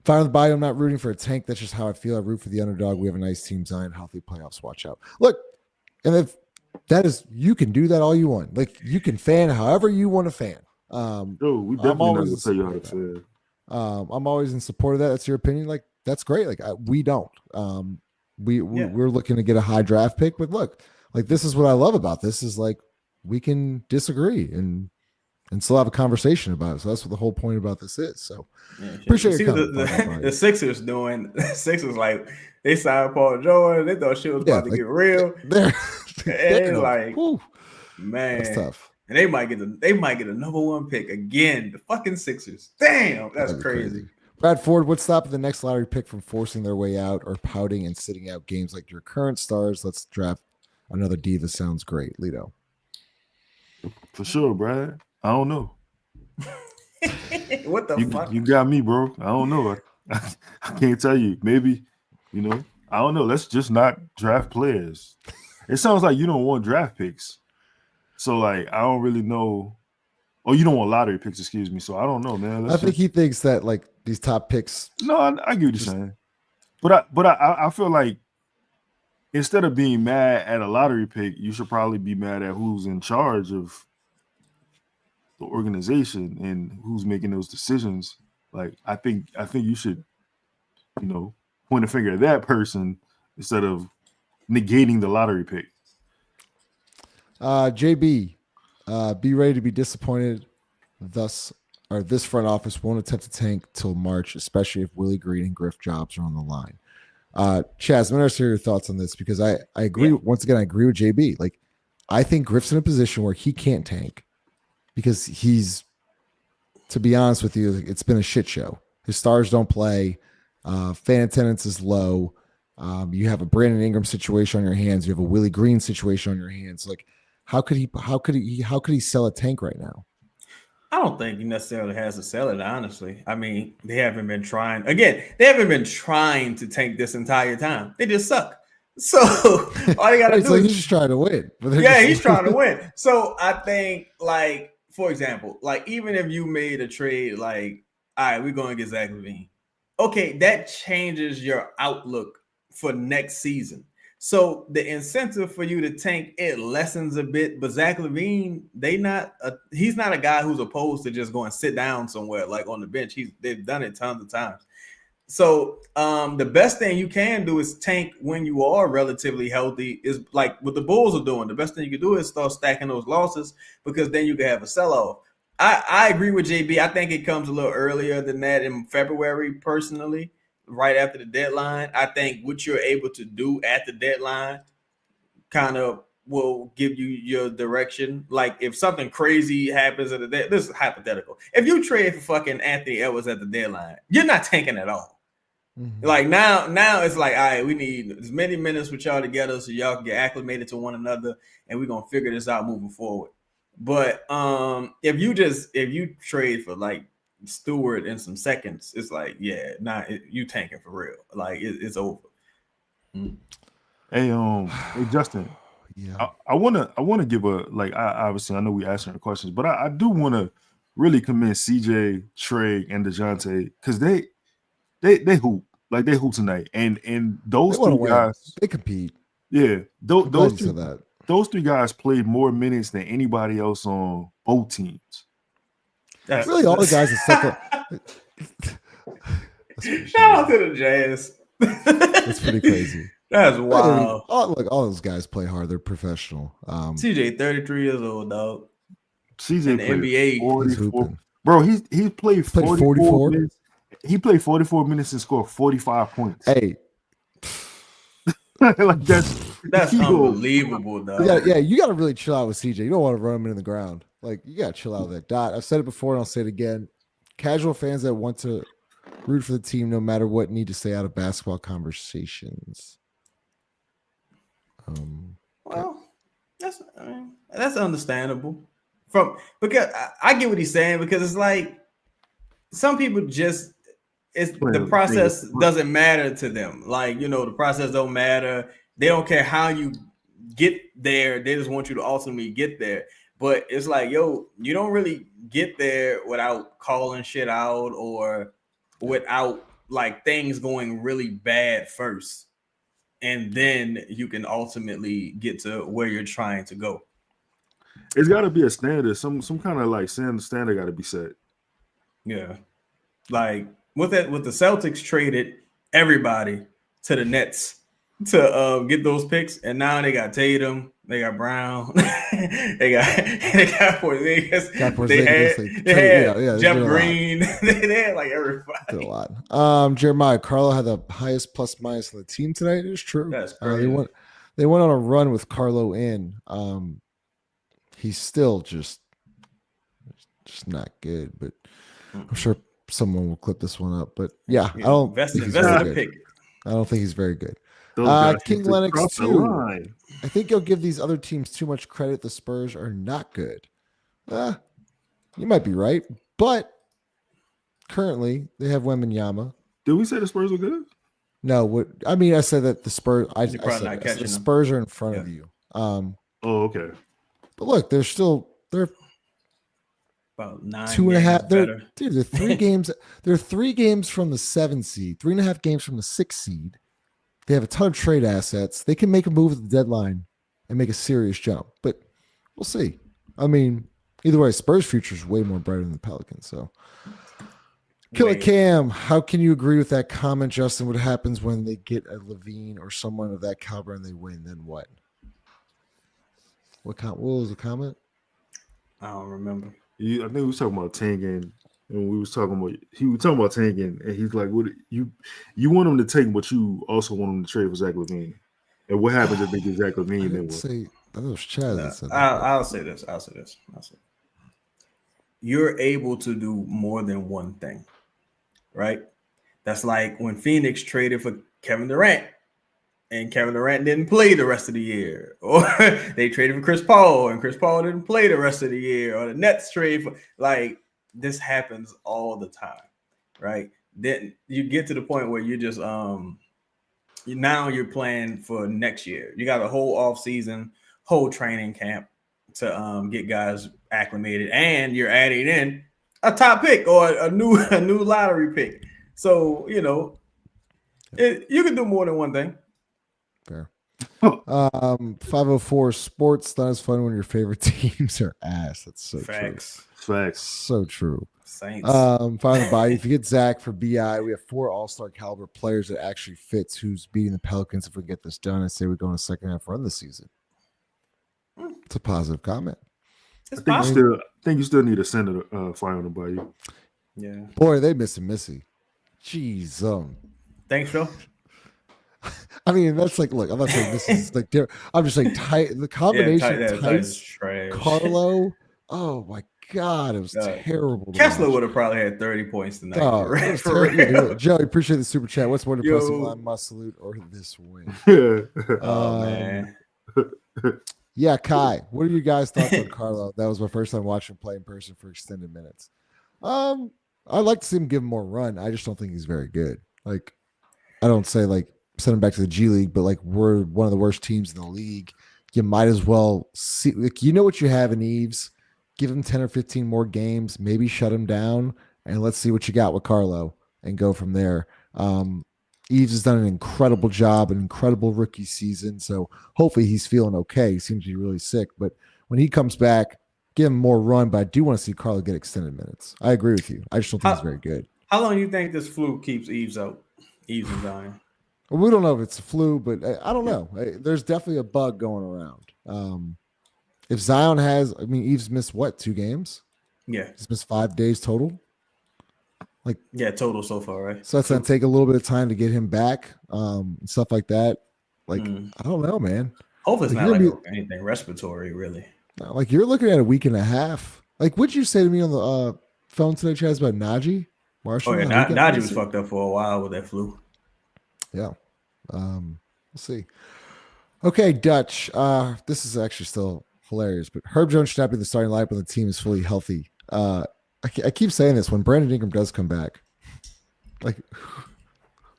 Fire on the body. I'm not rooting for a tank. That's just how I feel. I root for the underdog. We have a nice team, Zion, healthy playoffs. Watch out. Look, and if that is, you can do that all you want. Like, you can fan however you want to fan. Dude, we definitely not gonna tell you how to fan. I'm always in support of that. That's your opinion. Like, that's great. Like, we don't. We're looking to get a high draft pick, but look, like, this is what I love about this is like we can disagree and still have a conversation about it. So that's what the whole point about this is. So appreciate your comment. The Sixers doing. The Sixers, like, they signed Paul George. They thought shit was about to get real. They're like, whew, man, that's tough. And they might get a number 1 pick again. The fucking Sixers. Damn, that's crazy. Brad Ford, what's stopping the next lottery pick from forcing their way out or pouting and sitting out games like your current stars? Let's draft another diva. Sounds great, Lito. For sure, Brad. I don't know. What the fuck? You got me, bro. I don't know. I can't tell you. Maybe, I don't know. Let's just not draft players. It sounds like you don't want draft picks. So, like, I don't really know. Oh, you don't want lottery picks, excuse me. So, I don't know, man. I think he thinks that, like, these top picks. No, I get what you're saying. But I feel like instead of being mad at a lottery pick, you should probably be mad at who's in charge of the organization and who's making those decisions. Like, I think you should, point a finger at that person instead of negating the lottery pick. JB, be ready to be disappointed. This front office won't attempt to tank till March, especially if Willie Green and Griff jobs are on the line. Chaz, I'm going to hear your thoughts on this because I agree. Yeah. Once again, I agree with JB. Like, I think Griff's in a position where he can't tank because he's, to be honest with you, it's been a shit show. His stars don't play. Fan attendance is low. You have a Brandon Ingram situation on your hands. You have a Willie Green situation on your hands. Like, how could he sell a tank right now? I don't think he necessarily has to sell it, honestly. I mean, they haven't been trying. Again, they haven't been trying to tank this entire time. They just suck. So all they got to do is... he's just trying to win. He's trying to win. So I think, like, for example, like, even if you made a trade, like, all right, we're going to get Zach LaVine. Okay, that changes your outlook for next season. So the incentive for you to tank, it lessens a bit. But Zach LaVine, he's not a guy who's opposed to just going and sit down somewhere like on the bench. They've done it tons of times. So the best thing you can do is tank when you are relatively healthy. Is like what the Bulls are doing. The best thing you can do is start stacking those losses because then you can have a sell-off. I agree with JB. I think it comes a little earlier than that in February, personally. Right after the deadline. I think what you're able to do at the deadline kind of will give you your direction. Like, if something crazy happens at the deadline, this is hypothetical. If you trade for fucking Anthony Edwards at the deadline, you're not tanking at all. Like now it's like, all right, we need as many minutes with y'all together so y'all can get acclimated to one another, and we're gonna figure this out moving forward. But if you trade for like Stewart in some seconds, it's like, yeah, you tanking for real. Like it's over. Hey, Justin. Yeah. I wanna give a obviously I know we answering the questions, but I do want to really commend CJ, Trey, and DeJounte because they hoop. Like they hoop tonight. And those They 3 guys, they compete. Yeah. Those three guys played more minutes than anybody else on both teams. That's really all the guys that Shout out to the Jazz. That's pretty crazy. That's wild. All those guys play hard. They're professional. CJ, 33 years old, dog. CJ in the NBA. 44. Bro, he played 44 minutes. He played 44 minutes and scored 45 points. Hey. Like that's unbelievable, dog. You got to really chill out with CJ. You don't want to run him into the ground. Like, you got to chill out with that dot. I've said it before and I'll say it again. Casual fans that want to root for the team no matter what need to stay out of basketball conversations. Well, that's understandable. Because I get what he's saying, because it's like some people just the process doesn't matter to them. Like, the process don't matter. They don't care how you get there. They just want you to ultimately get there. But it's like, you don't really get there without calling shit out or without like things going really bad first. And then you can ultimately get to where you're trying to go. It's got to be a standard. Some kind of like standard got to be set. Yeah. Like with the Celtics traded everybody to the Nets to get those picks, and now they got Tatum, they got Brown, they got Porzingis, they had Jeff Green, they had like everybody. Did a lot. Jeremiah, Carlo had the highest plus minus on the team tonight. It's true. That's crazy. They went on a run with Carlo in. He's still just not good, but I'm sure someone will clip this one up. But I don't think he's very good. I don't think he's very good. King Lennox too. I think you'll give these other teams too much credit. The Spurs are not good. You might be right, but currently they have Wembanyama. Did we say the Spurs are good? No, I said that the Spurs. I said the Spurs are in front of you. Okay. But look, they're about 9 2.5. They're 3 games. They're 3 games from the 7 seed, 3.5 games from the 6 seed. They have a ton of trade assets. They can make a move at the deadline and make a serious jump, but we'll see. I mean, either way, Spurs' future is way more brighter than the Pelicans. So, Killer Cam, how can you agree with that comment, Justin? What happens when they get a Levine or someone of that caliber and they win? Then what? What was the comment? I don't remember. I think we was talking about tanking, and he was talking about tanking, and he's like, "What you want him to take, but you also want him to trade for Zach LaVine." And what happens if they get Zach LaVine? Then what? I was Chaz that said that. I'll say this. You're able to do more than one thing, right? That's like when Phoenix traded for Kevin Durant, and Kevin Durant didn't play the rest of the year, or they traded for Chris Paul, and Chris Paul didn't play the rest of the year, or the Nets trade for this happens all the time, right? Then you get to the point where you just now you're planning for next year. You got a whole off season, whole training camp to get guys acclimated, and you're adding in a top pick or a new lottery pick. So you can do more than one thing. Fair. 504 sports. Not as fun when your favorite teams are ass. That's so Facts. true. Facts. So true. Saints. Finally, body. If you get Zach for BI, we have 4 all-star caliber players that actually fits who's beating the Pelicans. If we get this done, I say we go on a second half run this season. It's a positive comment. I think you still need a center fire on by you. Yeah. Boy, they miss Missy. Jeez. Thanks, Phil. I mean, that's like, look, I'm not saying this is like, I'm just like tight. The combination of Tice, Carlo. Oh my God, it was terrible. Kessler would have probably had 30 points tonight. Oh, for real. Yeah, Joey, appreciate the super chat. What's more depressing, Yo. line must salute or this win? Man. Yeah, Kai, what are your guys' thoughts on Carlo? That was my first time watching him play in person for extended minutes. I'd like to see him give him more run. I just don't think he's very good. Like, I don't say like send him back to the G League, but like we're one of the worst teams in the league. You might as well see, like, you know what you have in Eves. Give him 10 or 15 more games, maybe shut him down, and let's see what you got with Carlo and go from there. Eves has done an incredible job, an incredible rookie season. So hopefully he's feeling okay. He seems to be really sick, but when he comes back, give him more run. But I do want to see Carlo get extended minutes. I agree with you. I just don't think he's very good. How long do you think this flu keeps Eves out? Eves and Zion? Well, we don't know if it's a flu, but I don't know. There's definitely a bug going around. If Zion has, I mean, Eves missed what, 2 games? Yeah. He's missed 5 days total. Like, yeah, total so far, right? So that's going to take a little bit of time to get him back, and stuff like that. Like, I don't know, man. Hopefully it's not like anything respiratory, really. Like, you're looking at a week and a half. Like, what'd you say to me on the phone today, Chaz, about Najee Marshall? Oh, yeah, Najee was fucked up for a while with that flu. Yeah. We'll see. Okay, Dutch. This is actually still hilarious, but Herb Jones should not be the starting lineup when the team is fully healthy. I keep saying this when Brandon Ingram does come back. Like,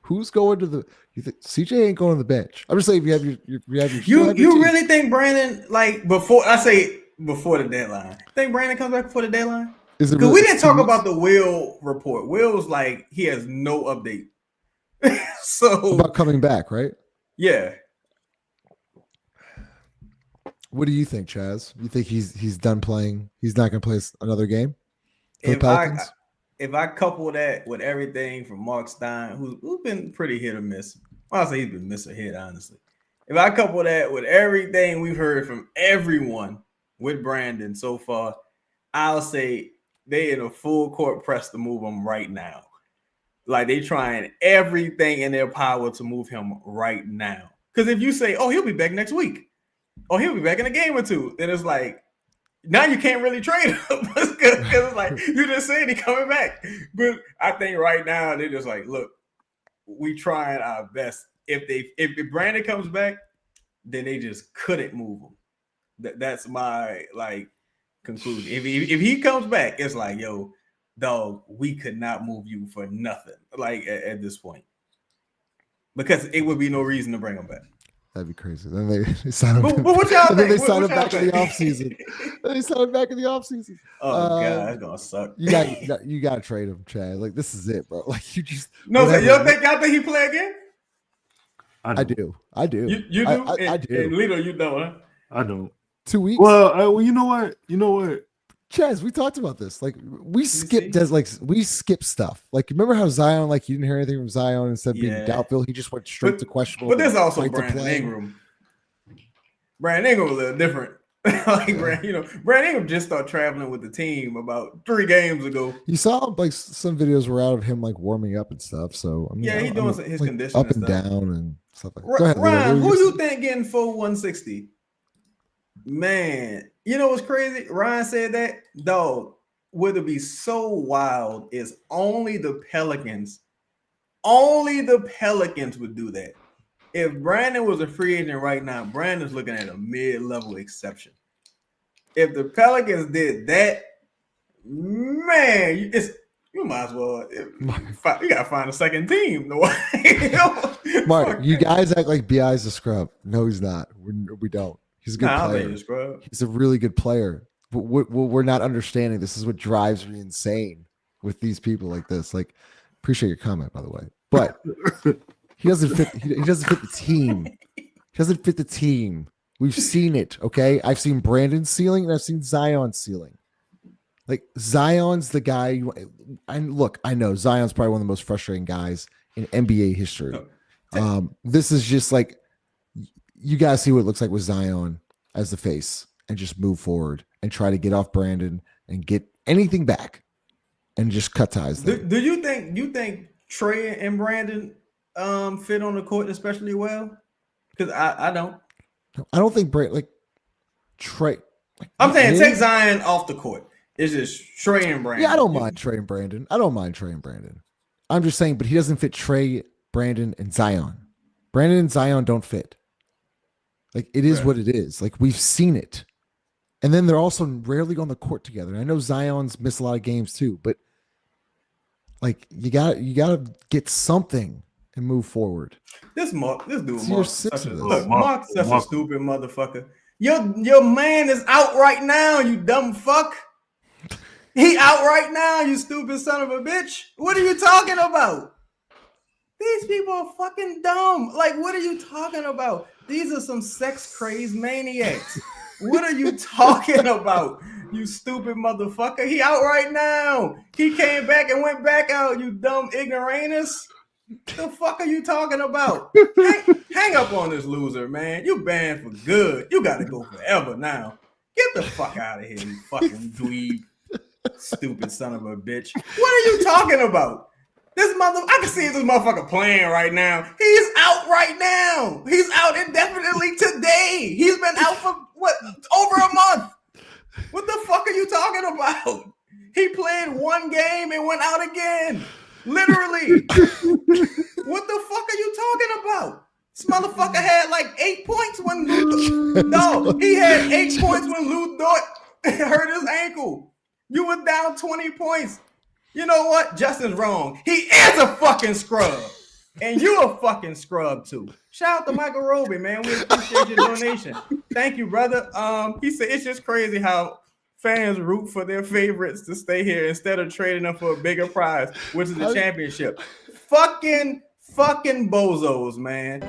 who's going to the? You think CJ ain't going to the bench? I'm just saying, if you have your you really think Brandon, like, before the deadline? Think Brandon comes back before the deadline? Because really, we didn't talk about the Will report. Will was like, he has no update. So about coming back, right? Yeah. What do you think, Chaz? You think he's done playing? He's not going to play another game for the Pelicans? If I couple that with everything from Mark Stein, who's been pretty hit or miss, I'll say he's been miss or hit, honestly. If I couple that with everything we've heard from everyone with Brandon so far, I'll say they in a full court press to move him right now. Like, they trying everything in their power to move him right now. Because if you say, oh, he'll be back next week, or he'll be back in a game or two, then it's like, now you can't really trade him. Because it's like, you just said he coming back. But I think right now they're just like, look, we trying our best. If Brandon comes back, then they just couldn't move him. That's my, like, conclusion. If he comes back, it's like, yo, dog, we could not move you for nothing, like, at this point, because it would be no reason to bring him back. That'd be crazy. Then they sign him. But what y'all think? They sign him back in the offseason. They sign him back in the offseason. Oh god, that's gonna suck. You got to trade him, Chad. Like, this is it, bro. Like, you just no. So y'all think he play again? I do. You do. I do. And Lito, you don't, huh? I don't. 2 weeks. Well, you know what? Chaz, we talked about this. Like, we skip stuff. Like, remember how Zion, like, you didn't hear anything from Zion instead of being doubtful, he just went straight to questionable. But there's also Brandon Ingram. Brandon Ingram was a little different. Like, Brandon Ingram just started traveling with the team about 3 games ago. You saw, like, some videos were out of him, like, warming up and stuff. So I mean, he's doing his conditioning up and stuff. Down and stuff like that. Go ahead, Ryan, who you think getting full 160? Man, you know what's crazy? Ryan said that, dog, would it be so wild is only the Pelicans would do that. If Brandon was a free agent right now, Brandon's looking at a mid-level exception. If the Pelicans did that, man, you might as well. You gotta find a second team. Mark, you guys act like BI's a scrub. No, he's not. We don't. He's a good player. He's a really good player. But we're not understanding. This is what drives me insane with these people like this. Like, appreciate your comment, by the way. But he doesn't fit. He doesn't fit the team. He doesn't fit the team. We've seen it. Okay, I've seen Brandon's ceiling and I've seen Zion's ceiling. Like, Zion's the guy. And look, I know Zion's probably one of the most frustrating guys in NBA history. This is just like, you guys see what it looks like with Zion as the face and just move forward and try to get off Brandon and get anything back and just cut ties there. Do you think Trey and Brandon fit on the court especially well? Because I don't. I don't think Trey. I'm saying take Zion off the court. It's just Trey and Brandon. Yeah, I don't mind Trey and Brandon. I'm just saying, but he doesn't fit Trey, Brandon, and Zion. Brandon and Zion don't fit. Like, it is what it is. Like, we've seen it. And then they're also rarely on the court together. I know Zion's missed a lot of games too, but like, you gotta get something and move forward. This dude, Mark's such a stupid motherfucker. Your man is out right now, you dumb fuck. He out right now, you stupid son of a bitch. What are you talking about? These people are fucking dumb. Like, what are you talking about? These are some sex crazed maniacs. What are you talking about, you stupid motherfucker? He out right now. He came back and went back out, you dumb ignoramus. The fuck are you talking about? Hang up on this loser, man. You banned for good. You got to go forever now. Get the fuck out of here, you fucking dweeb. Stupid son of a bitch. What are you talking about? I can see this motherfucker playing right now. He's out right now. He's out indefinitely today. He's been out for over a month. What the fuck are you talking about? He played one game and went out again. Literally. What the fuck are you talking about? This motherfucker had like 8 points when he had 8 points when Lou Dort hurt his ankle. You were down 20 points. You know what? Justin's wrong. He is a fucking scrub. And you a fucking scrub too. Shout out to Michael Roby, man. We appreciate your donation. Thank you, brother. He said it's just crazy how fans root for their favorites to stay here instead of trading them for a bigger prize, which is the championship. Fucking bozos, man.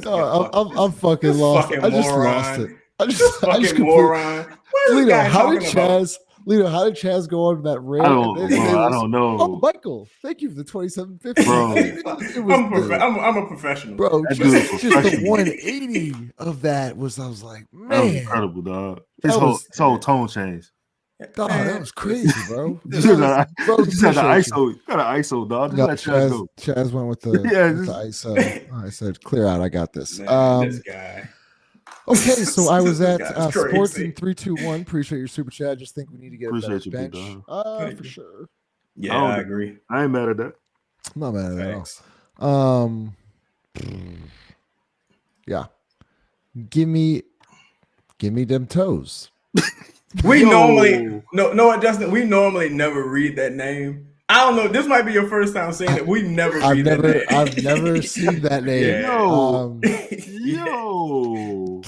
I'm fucking lost. I just lost it. I just moron. Lito, how did Chaz go on that rant? I don't know. Oh, Michael, thank you for the 2750. Bro, I'm a professional, bro. Just the 180 of that was. I was like, man, that was incredible, dog. His whole tone changed. Dog, that was crazy, bro. You got the ISO, dog. Just let Chaz go. Chaz went with the ISO. I said, clear out. I got this. This guy. Okay, so I was at Sports in 321. Appreciate your super chat. Just think we need to get a better bench. For sure. Yeah, I agree. I ain't mad at that. I'm not mad at that at all. Yeah. Give me them toes. We normally no, Justin. We normally never read that name. I don't know. This might be your first time seeing it. We never read that name. I've never seen that name. Yo.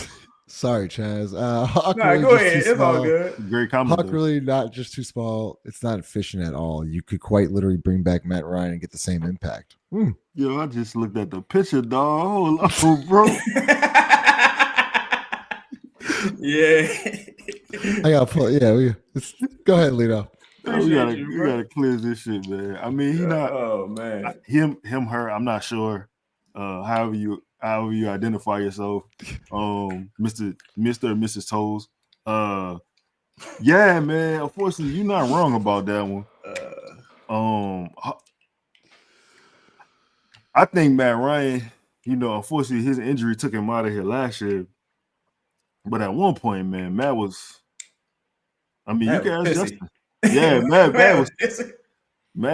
Sorry, Chaz. Go ahead. It's all good. Great comment. Huck really not just too small. It's not efficient at all. You could quite literally bring back Matt Ryan and get the same impact. Yo, I just looked at the picture, dog. Oh, bro. Yeah. I gotta pull. Yeah, go ahead, Lito. You gotta clear this shit, man. I mean, he not. Oh man. Him, her. I'm not sure. However you identify yourself, Mr. or Mrs. Toes. Yeah, man. Unfortunately, you're not wrong about that one. I think Matt Ryan. Unfortunately, his injury took him out of here last year. But at one point, man, Matt was. I mean, you can ask Justin. Yeah, Matt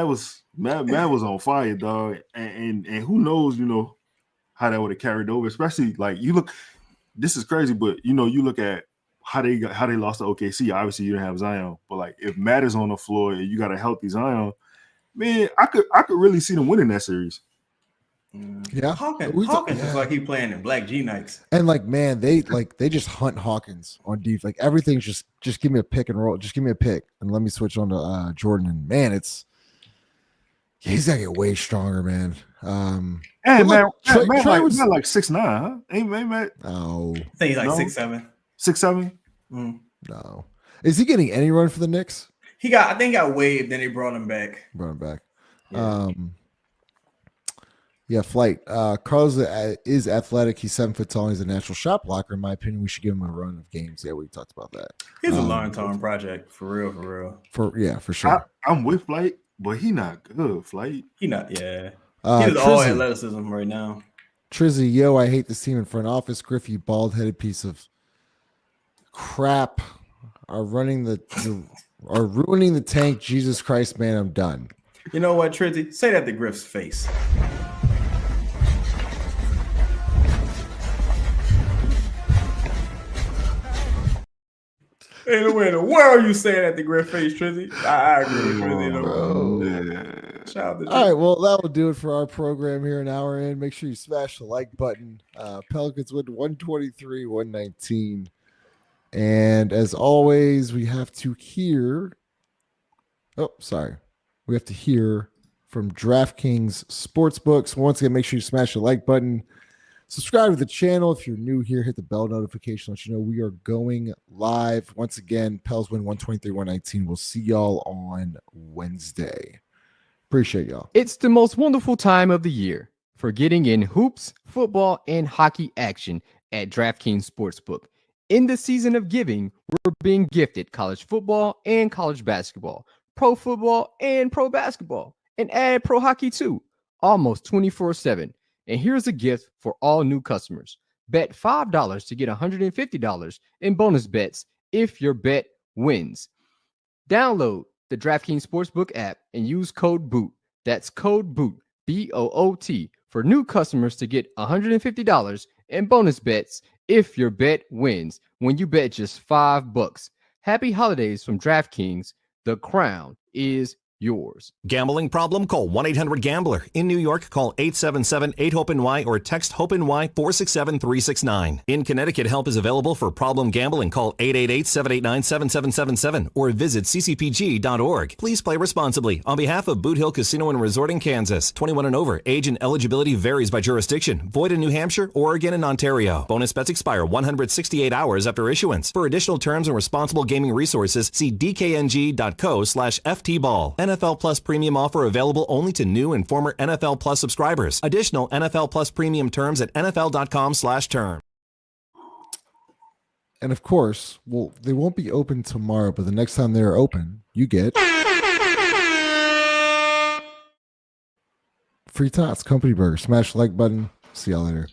was on fire, dog. And who knows, how that would have carried over. Especially like you look. This is crazy, but you look at how they lost to OKC. Obviously, you didn't have Zion, but like if Matt is on the floor and you got a healthy Zion, man, I could really see them winning that series. Yeah, Hawkins is like he playing in Black G Nights, and like man, they just hunt Hawkins on defense. Like everything's just give me a pick and roll, just give me a pick and let me switch on to Jordan. And man, he's gotta get way stronger, man. And man, Trey was like 6'9", huh? Ain't Matt? No, I think he's like 6'7". 6'7"? No, is he getting any run for the Knicks? I think he got waived, then they brought him back. Yeah. Yeah, Flight. Carlos is athletic. He's 7 foot tall. He's a natural shot blocker. In my opinion, we should give him a run of games. Yeah, we talked about that. He's a long-term project, for real. For sure. I'm with Flight, but he not good, Flight. He not, yeah. He's all athleticism right now. Trizzy, yo, I hate this team in front office. Griff, you bald-headed piece of crap, are ruining the tank. Jesus Christ, man, I'm done. You know what, Trizzy? Say that to Griff's face. Ain't no way in the world you saying that to Griff face, Trizzy. I agree with Trizzy. Shout out to Trizzy. All right, well, that will do it for our program here an hour in. Make sure you smash the like button. Pelicans win 123-119. And as always, we have to hear from DraftKings Sportsbooks. Once again, make sure you smash the like button. Subscribe to the channel. If you're new here, hit the bell notification. Let you know we are going live. Once again, Pels win 123-119. We'll see y'all on Wednesday. Appreciate y'all. It's the most wonderful time of the year for getting in hoops, football, and hockey action at DraftKings Sportsbook. In the season of giving, we're being gifted college football and college basketball, pro football and pro basketball, and add pro hockey too, almost 24/7. And here's a gift for all new customers. Bet $5 to get $150 in bonus bets if your bet wins. Download the DraftKings Sportsbook app and use code BOOT. That's code BOOT, B-O-O-T, for new customers to get $150 in bonus bets if your bet wins when you bet just $5. Happy holidays from DraftKings. The crown is yours. Gambling problem? Call 1-800-GAMBLER. In New York, call 877-8-HOPE-NY or text HOPE-NY 467-369. In Connecticut, help is available for problem gambling. Call 888-789-7777 or visit ccpg.org. Please play responsibly. On behalf of Boot Hill Casino and Resort in Kansas, 21 and over. Age and eligibility varies by jurisdiction. Void in New Hampshire, Oregon, and Ontario. Bonus bets expire 168 hours after issuance. For additional terms and responsible gaming resources, see dkng.co/ftball. NFL Plus Premium offer available only to new and former NFL Plus subscribers. Additional NFL Plus Premium terms at nfl.com/term. And of course, well, they won't be open tomorrow, but the next time they're open, you get free tots, company burger. Smash the like button. See y'all later.